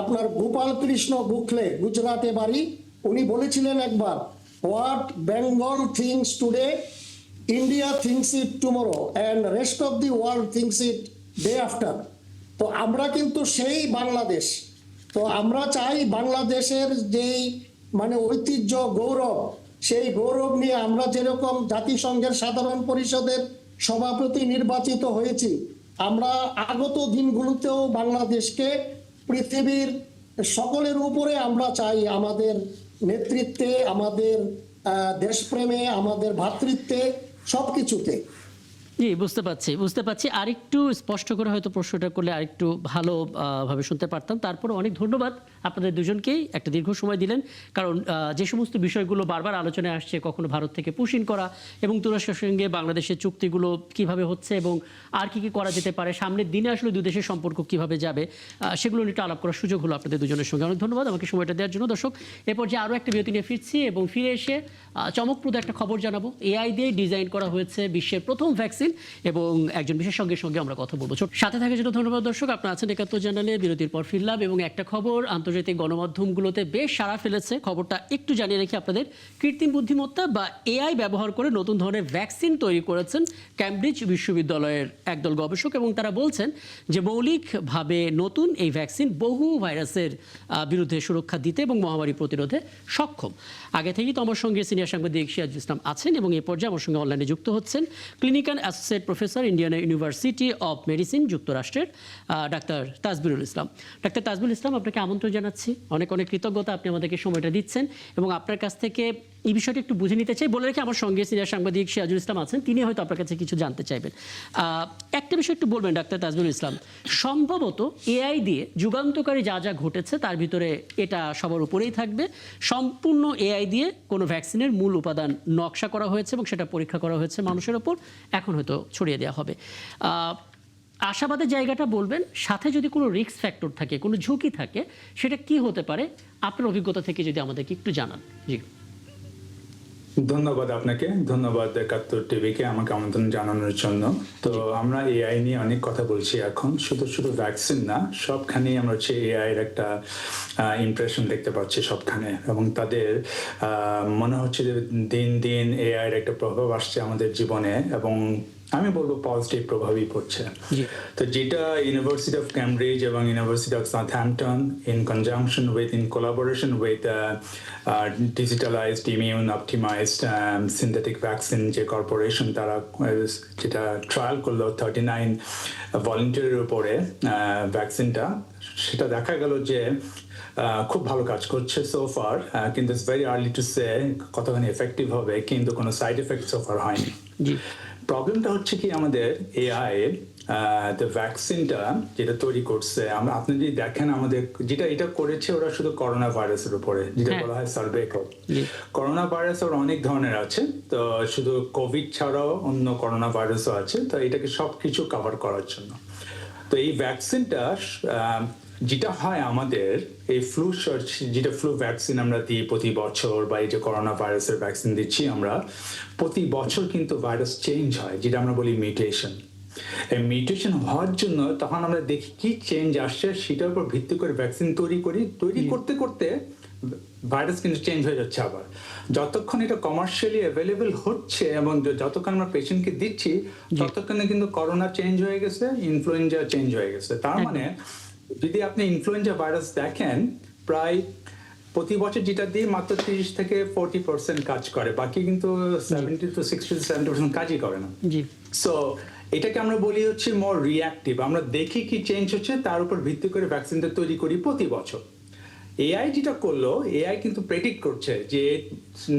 আপনার গোপাল কৃষ্ণ গোখলে, গুজরাটে বাড়ি, উনি বলেছিলেন একবার, what Bengal things today, India things it tomorrow and rest of the world things eat day after. তো আমরা কিন্তু সেই বাংলাদেশ। তো আমরা চাই বাংলাদেশের যেই মানে ঐতিহ্য, গৌরব, সেই গৌরব নিয়ে আমরা যেরকম জাতিসংঘের সাধারণ পরিষদের সভাপতি নির্বাচিত হয়েছি, আমরা আগত দিনগুলোতেও বাংলাদেশকে পৃথিবীর সকলের উপরে আমরা চাই, আমাদের নেতৃত্বে, আমাদের দেশপ্রেমে, আমাদের ভ্রাতৃত্বে, সবকিছুতে। জি, বুঝতে পারছি। আরেকটু স্পষ্ট করে হয়তো প্রশ্নটা করলে আরেকটু ভালো ভাবে শুনতে পারতাম। তারপরে অনেক ধন্যবাদ আপনাদের দুজনকেই, একটা দীর্ঘ সময় দিলেন। কারণ যে সমস্ত বিষয়গুলো বারবার আলোচনায় আসছে, কখনো ভারত থেকে পুশিন করা এবং তুরস্কের সঙ্গে বাংলাদেশের চুক্তিগুলো কিভাবে হচ্ছে এবং আর কি করা যেতে পারে, সামনের দিনে আসলে দুই দেশের সম্পর্ক কিভাবে যাবে, সেগুলো নিয়ে একটু আলাপ করার সুযোগ হলো আপনাদের দুজনের সঙ্গে। অনেক ধন্যবাদ আমাকে সময়টা দেওয়ার জন্য। দর্শক, এরপর যে আরও একটা বিরতি নিয়ে ফিরছি এবং ফিরে এসে চমকপ্রদ একটা খবর জানাবো। এআই দিয়ে ডিজাইন করা হয়েছে বিশ্বের প্রথম ভ্যাকসিন এবং একজন বিশেষজ্ঞের সঙ্গে আমরা কথা বলবো। সাথে থাকার জন্য ধন্যবাদ দর্শক। আপনারা আছেন ৭১ চ্যানেলে। বিরতির পর ফিরলাম এবং একটা খবর আন্তর্জাতিক গণমাধ্যমগুলোতে বেশ সাড়া ফেলেছে। খবরটা একটু জানিয়ে রেখে আপনাদের, কৃত্রিম বুদ্ধিমত্তা বা এআই ব্যবহার করে নতুন ধরনের ভ্যাকসিন তৈরি করেছেন ক্যামব্রিজ বিশ্ববিদ্যালয়ের একদল গবেষক এবং তারা বলছেন যে মৌলিকভাবে নতুন এই ভ্যাকসিন বহু ভাইরাসের বিরুদ্ধে সুরক্ষা দিতে এবং মহামারী প্রতিরোধে সক্ষম। আগে থেকেই তো আমার সঙ্গে সিনিয়র সাংবাদিক সিরাজুল ইসলাম আছেন এবং এই পর্যায়ে আমার সঙ্গে অনলাইনে যুক্ত হচ্ছেন clinical associate professor, Indian university of medicine, যুক্তরাষ্ট্রের ডাক্তার তাজবিরুল ইসলাম। ডাক্তার তাজবিরুল ইসলাম, আপনাকে আমন্ত্রণ জানাচ্ছি। অনেক অনেক কৃতজ্ঞতা, আপনি আমাদেরকে সময়টা দিচ্ছেন এবং আপনার কাছ থেকে এই বিষয়টা একটু বুঝে নিতে চাই। বলে রেখে আমার সঙ্গে সিনিয়র সাংবাদিক সিরাজুল ইসলাম আছেন, তিনি হয়তো আপনার কাছে কিছু জানতে চাইবেন। একটা বিষয় একটু বলবেন ডাক্তার তাজবিরুল ইসলাম, সম্ভবত এআই দিয়ে যুগান্তকারী যা যা ঘটেছে তার ভিতরে এটা সবার উপরেই থাকবে। সম্পূর্ণ এআই দিয়ে কোনো ভ্যাকসিনের মূল উপাদান নকশা করা হয়েছে এবং সেটা পরীক্ষা করা হয়েছে মানুষের ওপর, এখন হয়তো ছড়িয়ে দেওয়া হবে। আশাবাদের জায়গাটা বলবেন, সাথে যদি কোনো রিস্ক ফ্যাক্টর থাকে, কোনো ঝুঁকি থাকে, সেটা কি হতে পারে আপনার অভিজ্ঞতা থেকে যদি আমাদেরকে একটু জানান। জি, ধন্যবাদ আপনাকে, ধন্যবাদ ৭১ টিভিকে আমাকে আমন্ত্রণ জানানোর জন্য। তো আমরা এআই নিয়ে অনেক কথা বলছি এখন, শুধু ভ্যাকসিন না, সবখানেই আমরা হচ্ছে এআই এর একটা ইমপ্রেশন দেখতে পাচ্ছি সবখানে, এবং তাদের মনে হচ্ছে যে দিন দিন এআই এর একটা প্রভাব আসছে আমাদের জীবনে এবং আমি বলবো পজিটিভ প্রভাবই পড়ছে। তো যেটা ইউনিভার্সিটি অফ ক্যামব্রিজ এবং university of Southampton in collaboration with digitalized immune optimized synthetic vaccine যে কর্পোরেশন, তারা যেটা ট্রায়াল করলো 39 ভলেন্টিয়ারের উপরে ভ্যাকসিনটা, সেটা দেখা গেল যে খুব ভালো কাজ করছে সো ফার, কিন্তু it's very early to say কতখানি এফেক্টিভ হবে, কিন্তু কোনো সাইড এফেক্ট সো ফার হয়নি। প্রবলেমটা হচ্ছে কি আমাদের এআই ভ্যাকসিনটা যেটা তৈরি করছে, আপনি যদি দেখেন আমাদের যেটা এটা করেছে ওরা শুধু করোনা ভাইরাসের উপরে, যেটা বলা হয় সার্ভেকো। করোনা ভাইরাস ওর অনেক ধরনের আছে, তো শুধু কোভিড ছাড়াও অন্য করোনা ভাইরাসও আছে, তো এটাকে সবকিছু কভার করার জন্য। তো এই ভ্যাকসিনটা যেটা হয় আমাদের এই যেটা ফ্লু ভ্যাকসিন আমরা দিই প্রতি বছর, বা এই যে করোনা ভাইরাসের ভ্যাকসিন দিচ্ছি আমরা, প্রতি বছর কিন্তু ভাইরাস চেঞ্জ হয়, যেটা আমরা বলি মিউটেশন। এই মিউটেশন হওয়ার জন্য তখন আমরা দেখি কি চেঞ্জ আসছে, সেটার উপর ভিত্তি করে ভ্যাকসিন তৈরি করতে করতে ভাইরাস কিন্তু চেঞ্জ হয়ে যাচ্ছে। আবার যতক্ষণ এটা কমার্শিয়ালি অ্যাভেলেবল হচ্ছে এবং যতক্ষণ আমরা পেশেন্টকে দিচ্ছি, ততক্ষণে কিন্তু করোনা চেঞ্জ হয়ে গেছে, ইনফ্লুয়েঞ্জা চেঞ্জ হয়ে গেছে। তার মানে যদি আপনি ইনফ্লুয়েঞ্জা ভাইরাস দেখেন, প্রায় প্রতি বছর যেটা দিয়ে মাত্র 30 থেকে 40% কাজ করে, বাকি কিন্তু 70 to 70% কাজই করে না। সো এটাকে আমরা বলি হচ্ছে মোর রিঅ্যাক্টিভ। আমরা দেখি কি চেঞ্জ হচ্ছে, তার উপর ভিত্তি করে ভ্যাকসিনটা তৈরি করি প্রতি বছর। এআই যেটা করলো, এআই কিন্তু প্রেডিক্ট করছে যে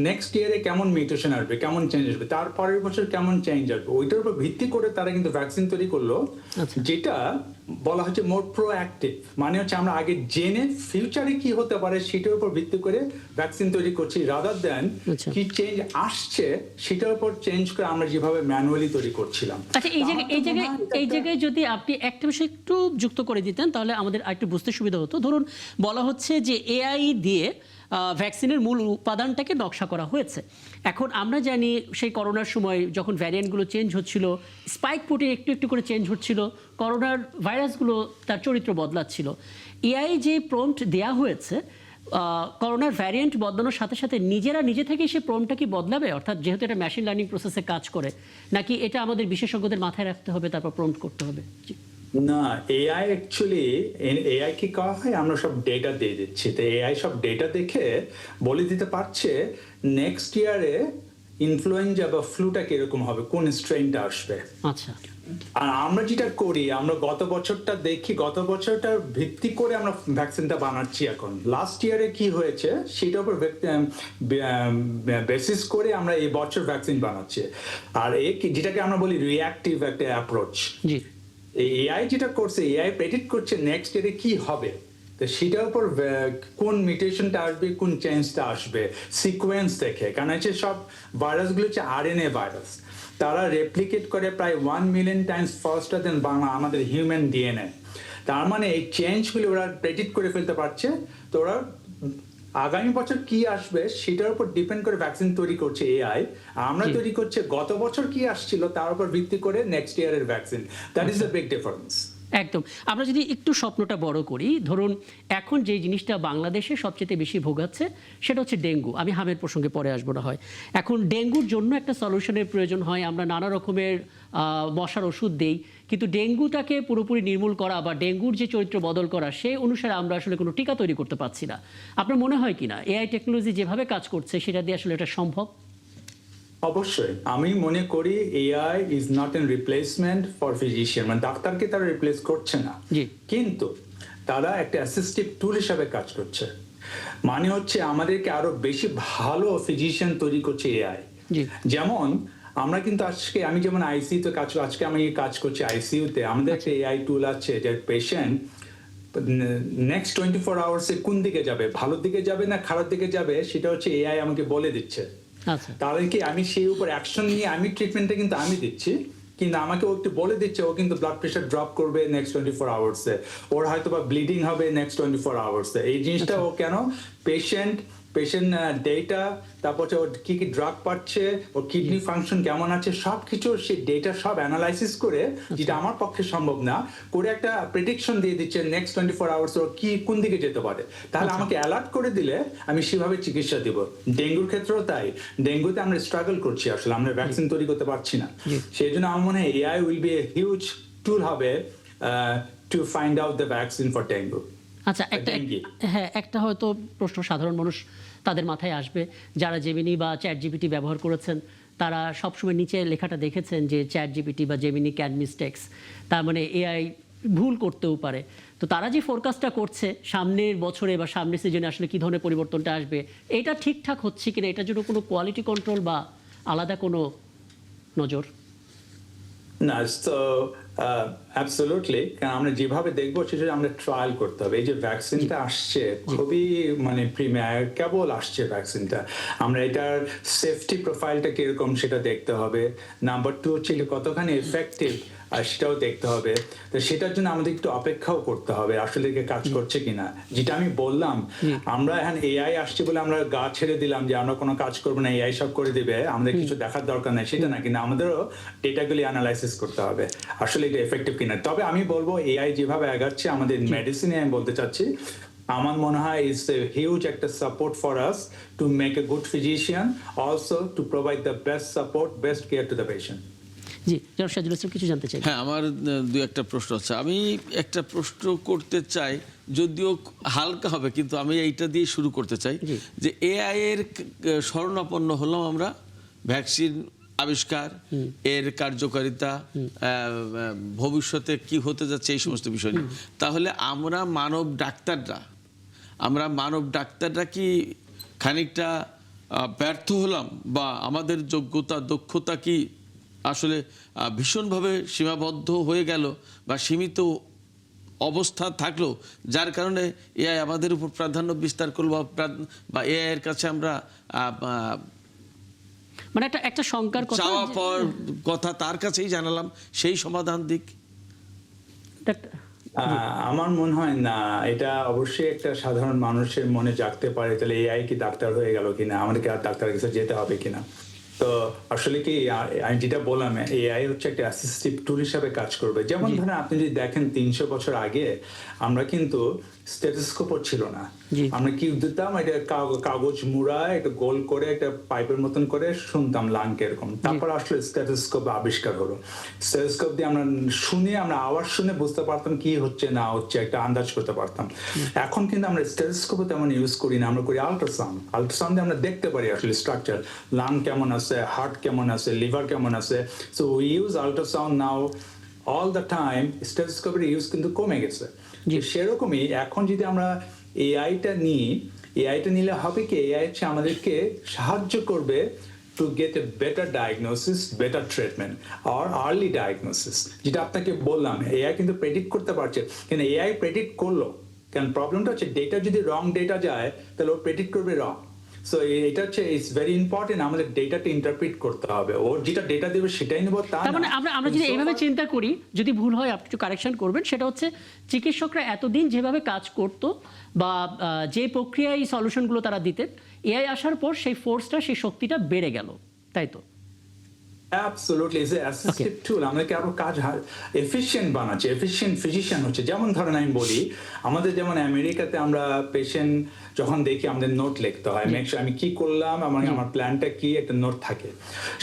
নেক্সট ইয়ারে কেমন মিউটেশন আসবে, কেমন চেঞ্জ আসবে, তার পরের বছর কেমন চেঞ্জ আসবে, ওইটার উপর ভিত্তি করে তারা কিন্তু ভ্যাকসিন তৈরি করলো, যেটা বলা হচ্ছে মোর প্রোঅ্যাক্টিভ। মানে হচ্ছে আমরা আগে জেনে ফিউচারে কি হতে পারে সেটার উপর ভিত্তি করে ভ্যাকসিন তৈরি করছি, রাদার দেন কি চেঞ্জ আসছে সেটার উপর চেঞ্জ করে আমরা যেভাবে ম্যানুয়ালি তৈরি করছিলাম। আচ্ছা, এই জায়গায় যদি আপনি একটা বিষয় একটু যুক্ত করে দিতেন, তাহলে আমাদের একটু বুঝতে সুবিধা হতো। ধরুন বলা হচ্ছে যে এআই দিয়ে ভ্যাকসিনের মূল উপাদানটাকে নকশা করা হয়েছে। এখন আমরা জানি সেই করোনার সময় যখন ভ্যারিয়েন্টগুলো চেঞ্জ হচ্ছিল, স্পাইক প্রোটিন একটু একটু করে চেঞ্জ হচ্ছিল, করোনার ভাইরাসগুলো তার চরিত্র বদলাচ্ছিল। এআই যে প্রম্পট দেয়া হয়েছে, করোনার ভ্যারিয়েন্ট বদলানোর সাথে সাথে নিজে থেকেই সে প্রম্পটটা কি বদলাবে? অর্থাৎ যেহেতু এটা মেশিন লার্নিং প্রসেসে কাজ করে, নাকি এটা আমাদের বিশেষজ্ঞদের মাথায় রাখতে হবে, তারপর প্রম্পট করতে হবে? না, এআই অ্যাকচুয়ালি এআই কি করা হয়, আমরা সব ডেটা দিয়ে দিচ্ছি, তো এআই সব ডেটা দেখে বলে দিতে পারছে নেক্সট ইয়ারে ইনফ্লুয়েঞ্জা বা ফ্লুটা কিরকম হবে, কোন স্ট্রেনটা আসবে। আচ্ছা, আর আমরা যেটা করি, আমরা গত বছরটা দেখি, গত বছরটা ভিত্তি করে আমরা ভ্যাকসিনটা বানাচ্ছি। এখন লাস্ট ইয়ারে কি হয়েছে সেটার উপর বেসিস করে আমরা এই বছর ভ্যাকসিন বানাচ্ছি। আর যেটাকে আমরা বলি রিঅ্যাক্টিভ একটা অ্যাপ্রোচ। এআই যেটা করছে, এআই প্রেডিক্ট করছে নেক্সট ইয়ারে কি হবে, তো সেটার উপর কোন মিউটেশনটা আসবে, কোন চেঞ্জটা আসবে সিকোয়েন্স দেখে। কারণ হচ্ছে সব ভাইরাসগুলো হচ্ছে আরএনএ ভাইরাস, তারা রেপ্লিকেট করে প্রায় 1 মিলিয়ন টাইমস ফাস্টার দেন আমাদের হিউম্যান ডিএনএ। তার মানে এই চেঞ্জগুলো ওরা প্রেডিক্ট করে ফেলতে পারছে। তো ওরা আগামী বছর কি আসবে সেটার উপর ডিপেন্ড করে ভ্যাকসিন তৈরি করছে এআই। আমরা তৈরি করছে গত বছর কি আসছিল তার উপর ভিত্তি করে নেক্সট ইয়ারের vaccine. That is the big difference. একদম। আমরা যদি একটু স্বপ্নটা বড় করি, ধরুন এখন যে জিনিসটা বাংলাদেশে সবচেয়ে বেশি ভোগাচ্ছে সেটা হচ্ছে ডেঙ্গু। আমি হামের প্রসঙ্গে পরে আসবো না হয়। এখন ডেঙ্গুর জন্য একটা সলিউশনের প্রয়োজন হয়, আমরা নানা রকমের মশার ওষুধ দেই, কিন্তু ডেঙ্গুটাকে পুরোপুরি নির্মূল করা বা ডেঙ্গুর যে চরিত্র বদল করা সেই অনুসারে আমরা আসলে কোনো টিকা তৈরি করতে পারছি না। আপনার মনে হয় কি না এআই টেকনোলজি যেভাবে কাজ করছে সেটা দিয়ে আসলে এটা সম্ভব? অবশ্যই আমি মনে করি AI is not an replacement for physician, মানে ডাক্তারকে তারা রিপ্লেস করছে না, কিন্তু তারা একটা অ্যাসিস্টিভ টুল হিসাবে কাজ করছে। মানে হচ্ছে আমাদেরকে আরো বেশি ভালো ফিজিশিয়ান তৈরি করছে এআই। যেমন আমরা কিন্তু আজকে আমি যেমন আইসিইউতে আজকে আমি কাজ করছি আইসিইউতে, আমাদের একটা এআই টুল আছে যে পেশেন্ট নেক্সট 24 আওয়ার্সে কোন দিকে যাবে, ভালোর দিকে যাবে না খারাপ দিকে যাবে, সেটা হচ্ছে এআই আমাকে বলে দিচ্ছে। তাহলে কি আমি সেই উপর অ্যাকশন নিয়ে আমি ট্রিটমেন্টটা কিন্তু আমি দিচ্ছি, কিন্তু আমাকে ও একটু বলে দিচ্ছে ও কিন্তু ব্লাড প্রেশার ড্রপ করবে নেক্সট 24 আওয়ার্সে, ওর হয়তো বা ব্লিডিং হবে নেক্সট 24 আওয়ার্সে। এই জিনিসটা ও কেন পেশেন্ট পেশেন্ট ডেটা, তারপর হচ্ছে ওর কি কি ড্রাগ পাচ্ছে, ওর কিডনি ফাংশন কেমন আছে, সব কিছু সেই ডেটা সব অ্যানালাইসিস করে, যেটা আমার পক্ষে সম্ভব না, করে একটা প্রেডিকশন দিয়ে দিচ্ছে নেক্সট 24 আওয়ার্স ও কি কোন দিকে যেতে পারে। তাহলে আমাকে অ্যালার্ট করে দিলে আমি সেভাবে চিকিৎসা দিব। ডেঙ্গুর ক্ষেত্রেও তাই, ডেঙ্গুতে আমরা স্ট্রাগল করছি, আসলে আমরা ভ্যাকসিন তৈরি করতে পারছি না। সেই জন্য আমার মনে হয় AI will be a huge tool হবে to find out the vaccine for dengue. আচ্ছা, একটা হয়তো প্রশ্ন সাধারণ মানুষ তাদের মাথায় আসবে, যারা জেমিনি বা চ্যাট জিপিটি ব্যবহার করেছেন তারা সবসময় নিচে লেখাটা দেখেছেন যে চ্যাট জিপিটি বা জেমিনি ক্যান মিস্টেক্স, তার মানে এআই ভুল করতেও পারে। তো তারা যে ফোরকাস্টটা করছে সামনের বছরে বা সামনের সিজনে আসলে কি ধরনের পরিবর্তনটা আসবে, এটা ঠিকঠাক হচ্ছে কিনা, এটার জন্য কোনো কোয়ালিটি কন্ট্রোল বা আলাদা কোনো নজর? না, তো অ্যাবসলিউটলি, কারণ আমরা যেভাবে দেখবো সেটা আমরা ট্রায়াল করতে হবে। এই যে ভ্যাকসিনটা আসছে খুবই মানে প্রিমিয়ার, কেবল আসছে ভ্যাকসিনটা, আমরা এটার সেফটি প্রোফাইলটা কিরকম সেটা দেখতে হবে। নাম্বার 2 হচ্ছে কতখানি এফেক্টিভ আর সেটাও দেখতে হবে। তো সেটার জন্য আমাদের একটু অপেক্ষাও করতে হবে আসলে কাজ করছে কিনা। যেটা আমি বললাম, আমরা এখন এআই আসছে বলে আমরা গা ছেড়ে দিলাম যে আমরা কোনো কাজ করবো না, এআই সব করে দিবে, আমাদের কিছু দেখার দরকার নাই, সেটা না, কিন্তু আমাদেরও ডেটাগুলি অ্যানালাইসিস করতে হবে আসলে এটা এফেক্টিভ কিনা। তবে আমি বলবো এআই যেভাবে আগাচ্ছে আমাদের মেডিসিনে, আমি বলতে চাচ্ছি আমার মনে হয় ইটস এ হিউজ একটা support for us to make a good physician, also to provide the best support, best care to the patient. জি, জনাব সাইদুল ইসলাম কিছু জানতে চাই। হ্যাঁ, আমার দু একটা প্রশ্ন আছে। আমি একটা প্রশ্ন করতে চাই, যদিও হালকা হবে, কিন্তু আমি এইটা দিয়ে শুরু করতে চাই যে এআই এর শরণাপন্ন হলাম আমরা, ভ্যাকসিন আবিষ্কার, এর কার্যকারিতা, ভবিষ্যতে কি হতে যাচ্ছে এই সমস্ত বিষয় নিয়ে। তাহলে আমরা মানব ডাক্তাররা কি খানিকটা ব্যর্থ হলাম, বা আমাদের যোগ্যতা দক্ষতা কি আসলে ভীষণভাবে সীমাবদ্ধ হয়ে গেল বা সীমিত অবস্থা থাকলো, যার কারণে এআই আমাদের উপর প্রাধান্য বিস্তার করলো, বা এআই এর কাছে আমরা মানে একটা শঙ্কার কথা, চাওয়া পাওয়ার কথা তার কাছেই জানালাম, সেই সমাধান দিক? আমার মনে হয় না, এটা অবশ্যই একটা সাধারণ মানুষের মনে জাগতে পারে, তাহলে এআই কি ডাক্তার হয়ে গেল কিনা, আমাদেরকে আর ডাক্তারের কাছে যেতে হবে কিনা। তো আসলে কি আমি যেটা বললাম, এআই হচ্ছে একটা অ্যাসিস্টিভ টুল হিসাবে কাজ করবে। যেমন ধরেন আপনি যদি দেখেন 300 বছর আগে আমরা কিন্তু স্টেথোস্কোপও ছিল না, আমরা কি দিতাম, এটা কাগজ মুড়ায় একটা গোল করে একটা পাইপের মতন করে শুনতাম লাংকে এরকম। তারপর আসলে স্টেথোস্কোপ আবিষ্কার হলো, স্টেথোস্কোপ দিয়ে আমরা আমরা আওয়াজ শুনে বুঝতে পারতাম কি হচ্ছে না হচ্ছে, একটা আন্দাজ করতে পারতাম। এখন কিন্তু আমরা স্টেথোস্কোপও তেমন ইউজ করি না, আমরা করি আল্ট্রাসাউন্ড দিয়ে আমরা দেখতে পারি আসলে স্ট্রাকচার, লাং কেমন আছে, হার্ট কেমন আছে, লিভার কেমন আছে। So we use ultrasound now all the time. স্টেথোস্কোপের ইউজ কিন্তু কমে গেছে। সেরকমই এখন যদি আমরা এআইটা নিলে হবে কি, এআই হচ্ছে আমাদেরকে সাহায্য করবে to get a better diagnosis, better treatment আর আর্লি ডায়াগনোসিস। যেটা আপনাকে বললাম, এআই কিন্তু প্রেডিক্ট করতে পারছে, কিন্তু এআই প্রেডিক্ট করলো, কারণ প্রবলেমটা হচ্ছে ডেটা যদি রং ডেটা যায় তাহলে ও প্রেডিক্ট করবে রং। সো এটা হচ্ছে ইটস ভেরি ইম্পর্টেন্ট, আমাদের ডেটাটা ইন্টারপ্রিট করতে হবে, ওর যেটা ডেটা দেবে সেটাই নেব। তার মানে আমরা যদি এইভাবে চিন্তা করি, যদি ভুল হয় আপনি একটু কারেকশন করবেন, সেটা হচ্ছে চিকিৎসকরা এতদিন যেভাবে কাজ করতো বা যে প্রক্রিয়ায় এই সলিউশনগুলো তারা দিতেন, এআই আসার পর সেই ফোর্সটা, সেই শক্তিটা বেড়ে গেল, তাই তো? Absolutely, it's an assistive tool. আমাদেরকে আরো কাজ এফিশিয়েন্ট বানাচ্ছে, এফিশিয়েন্ট ফিজিশিয়ান হচ্ছে। যেমন ধরেন আমি বলি, আমাদের যেমন আমেরিকাতে আমরা পেশেন্ট যখন দেখি আমাদের নোট লিখতে হয়, আমি কি করলাম, আমার প্ল্যানটা কি, একটা নোট থাকে,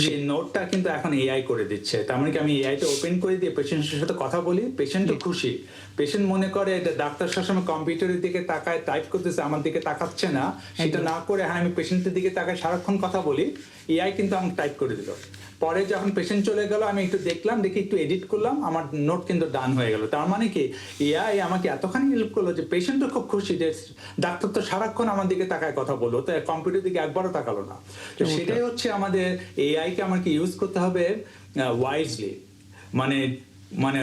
সেই নোটটা কিন্তু এখন এআই করে দিচ্ছে। তার মানে কি আমি এআইটা ওপেন করে দিয়ে পেশেন্টের সাথে কথা বলি, পেশেন্টও খুশি। পেশেন্ট মনে করে এটা ডাক্তার সবসময় কম্পিউটারের দিকে তাকায় টাইপ করতেছে, আমার দিকে তাকাচ্ছে না, সেটা না করে হ্যাঁ আমি পেশেন্টের দিকে তাকায় সারাক্ষণ কথা বলি, এআই কিন্তু আমাকে টাইপ করে দিল। পরে যখন পেশেন্ট চলে গেল, আমি একটু দেখলাম, দেখি একটু এডিট করলাম, আমার নোট কিন্তু ডান হয়ে গেল। তার মানে কি এআই আমাকে এতখানি হেল্প করলো যে পেশেন্টও খুব খুশি যে ডাক্তার তো সারাক্ষণ আমার দিকে তাকায় কথা বললো, তো কম্পিউটার দিকে একবারও তাকালো না। তো সেটাই হচ্ছে আমাদের এআইকে আমাকে ইউজ করতে হবে ওয়াইজলি, মানে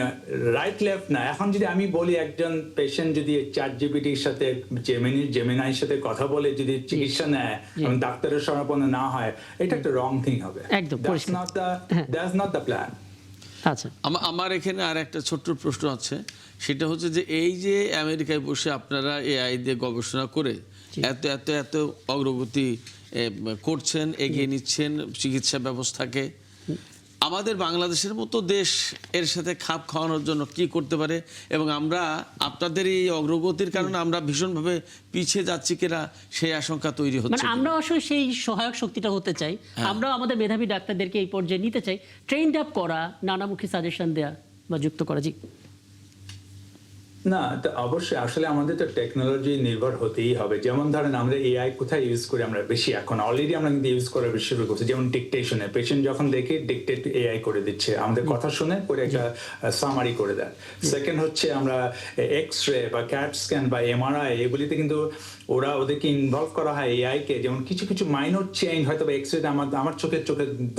রাইট লেফট না। এখন যদি আমি বলি একজন পেশেন্ট যদি চ্যাট জিপিটির সাথে জেমিনাইর সাথে কথা বলে যদি চিকিৎসা নেয় এবং ডাক্তারের শরণাপন্ন না হয়, এটা একটা রং থিং হবে। একদম দ্যাটস নট দ্য প্ল্যান। আচ্ছা, আমার এখানে আর একটা ছোট্ট প্রশ্ন আছে, সেটা হচ্ছে যে এই যে আমেরিকায় বসে আপনারা এআই দিয়ে গবেষণা করে এত এত এত অগ্রগতি করছেন, এগিয়ে নিচ্ছেন চিকিৎসা ব্যবস্থাকে। আমাদের বাংলাদেশের মতো দেশ এর সাথে খাপ খাওয়ানোর জন্য কি করতে পারে, এবং আমরা আপনাদের এই অগ্রগতির কারণে আমরা ভীষণভাবে পিছিয়ে যাচ্ছি কিনা সেই আশঙ্কা তৈরি হচ্ছে। মানে আমরা আসলে সেই সহায়ক শক্তিটা হতে চাই, আমরা আমাদের মেধাবী ডাক্তারদেরকে এই পর্যায়ে নিতে চাই, ট্রেন্ড আপ করা, নানামুখী সাজেশন দেয়া বা যুক্ত করা। জি না, তো অবশ্যই আসলে আমাদের তো টেকনোলজি নির্ভর হতেই হবে। যেমন ধরেন আমরা এআই কোথায় ইউজ করি আমরা বেশি, এখন অলরেডি আমরা কিন্তু ইউজ করা বেশি শুরু করছি। যেমন ডিকটেশনে পেশেন্ট যখন দেখে ডিকটেট এআই করে দিচ্ছে, আমাদের কথা শুনে করে একটা সামারি করে দেয়। সেকেন্ড হচ্ছে আমরা এক্স রে বা ক্যাট স্ক্যান বা এমআরআই এগুলিতে কিন্তু ওদেরকে ইনভলভ করা হয় এআই কে। যেমন কিছু কিছু মাইনর চেঞ্জ হয়তো এক্স রেতে আমার চোখে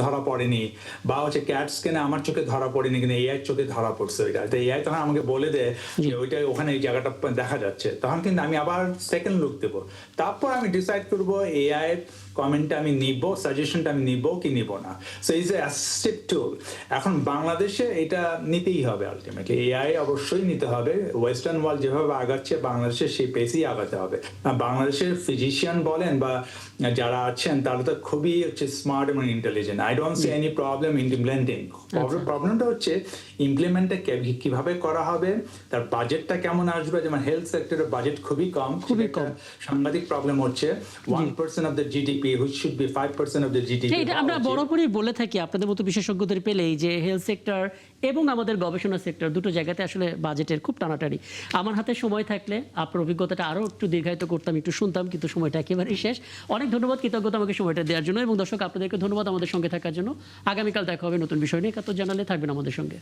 ধরা পড়েনি, বা হচ্ছে ক্যাট স্ক্যানে আমার চোখে ধরা পড়েনি, কিন্তু এআই চোখে ধরা পড়ছে ওইটা। তো এআই তখন আমাকে বলে দেয় যে ওইটা ওখানে এই জায়গাটা দেখা যাচ্ছে, তখন কিন্তু আমি আবার সেকেন্ড লুক দেবো, তারপর আমি ডিসাইড করবো এআই কমেন্টটা আমি নিব, সাজেশনটা আমি নিব কি নিব না। সো ইজ এ অ্যাসিস্টিভ টুল। এখন বাংলাদেশে এটা নিতেই হবে, আলটিমেটলি এআই অবশ্যই নিতে হবে। ওয়েস্টার্ন ওয়ার্ল্ড যেভাবে আগাচ্ছে বাংলাদেশে সেই পেসেই আগাতে হবে। বাংলাদেশের ফিজিশিয়ান বলেন বা যারা আছেন তারা তো খুবই হচ্ছে স্মার্ট এবং intelligent. I don't see any problem in implementing. প্রবলেমটা হচ্ছে ইমপ্লিমেন্টটা কিভাবে করা হবে, তার বাজেটটা কেমন আসবে। যেমন হেলথ সেক্টরের বাজেট খুবই কম। সাংঘাতিক প্রবলেম হচ্ছে 1% of the GDP which should be 5% of the GDP। এটা আমরা বরাবরই বলে থাকি আপনাদের মতো বিশেষজ্ঞদের পেলেই, যে হেলথ সেক্টর এবং আমাদের গবেষণা সেক্টর দুটো জায়গাতে আসলে বাজেটের খুব টানাটানি। আমার হাতে সময় থাকলে আপনার অভিজ্ঞতাটা আরও একটু দীর্ঘায়িত করতাম, একটু শুনতাম, কিন্তু সময়টা একেবারেই শেষ। অনেক ধন্যবাদ, কৃতজ্ঞতা আমাকে সময়টা দেওয়ার জন্য, এবং দর্শক আপনাদেরকে ধন্যবাদ আমাদের সঙ্গে থাকার জন্য। আগামীকাল দেখা হবে নতুন বিষয় নিয়ে। ৭১ জানালে থাকবেন আমাদের সঙ্গে।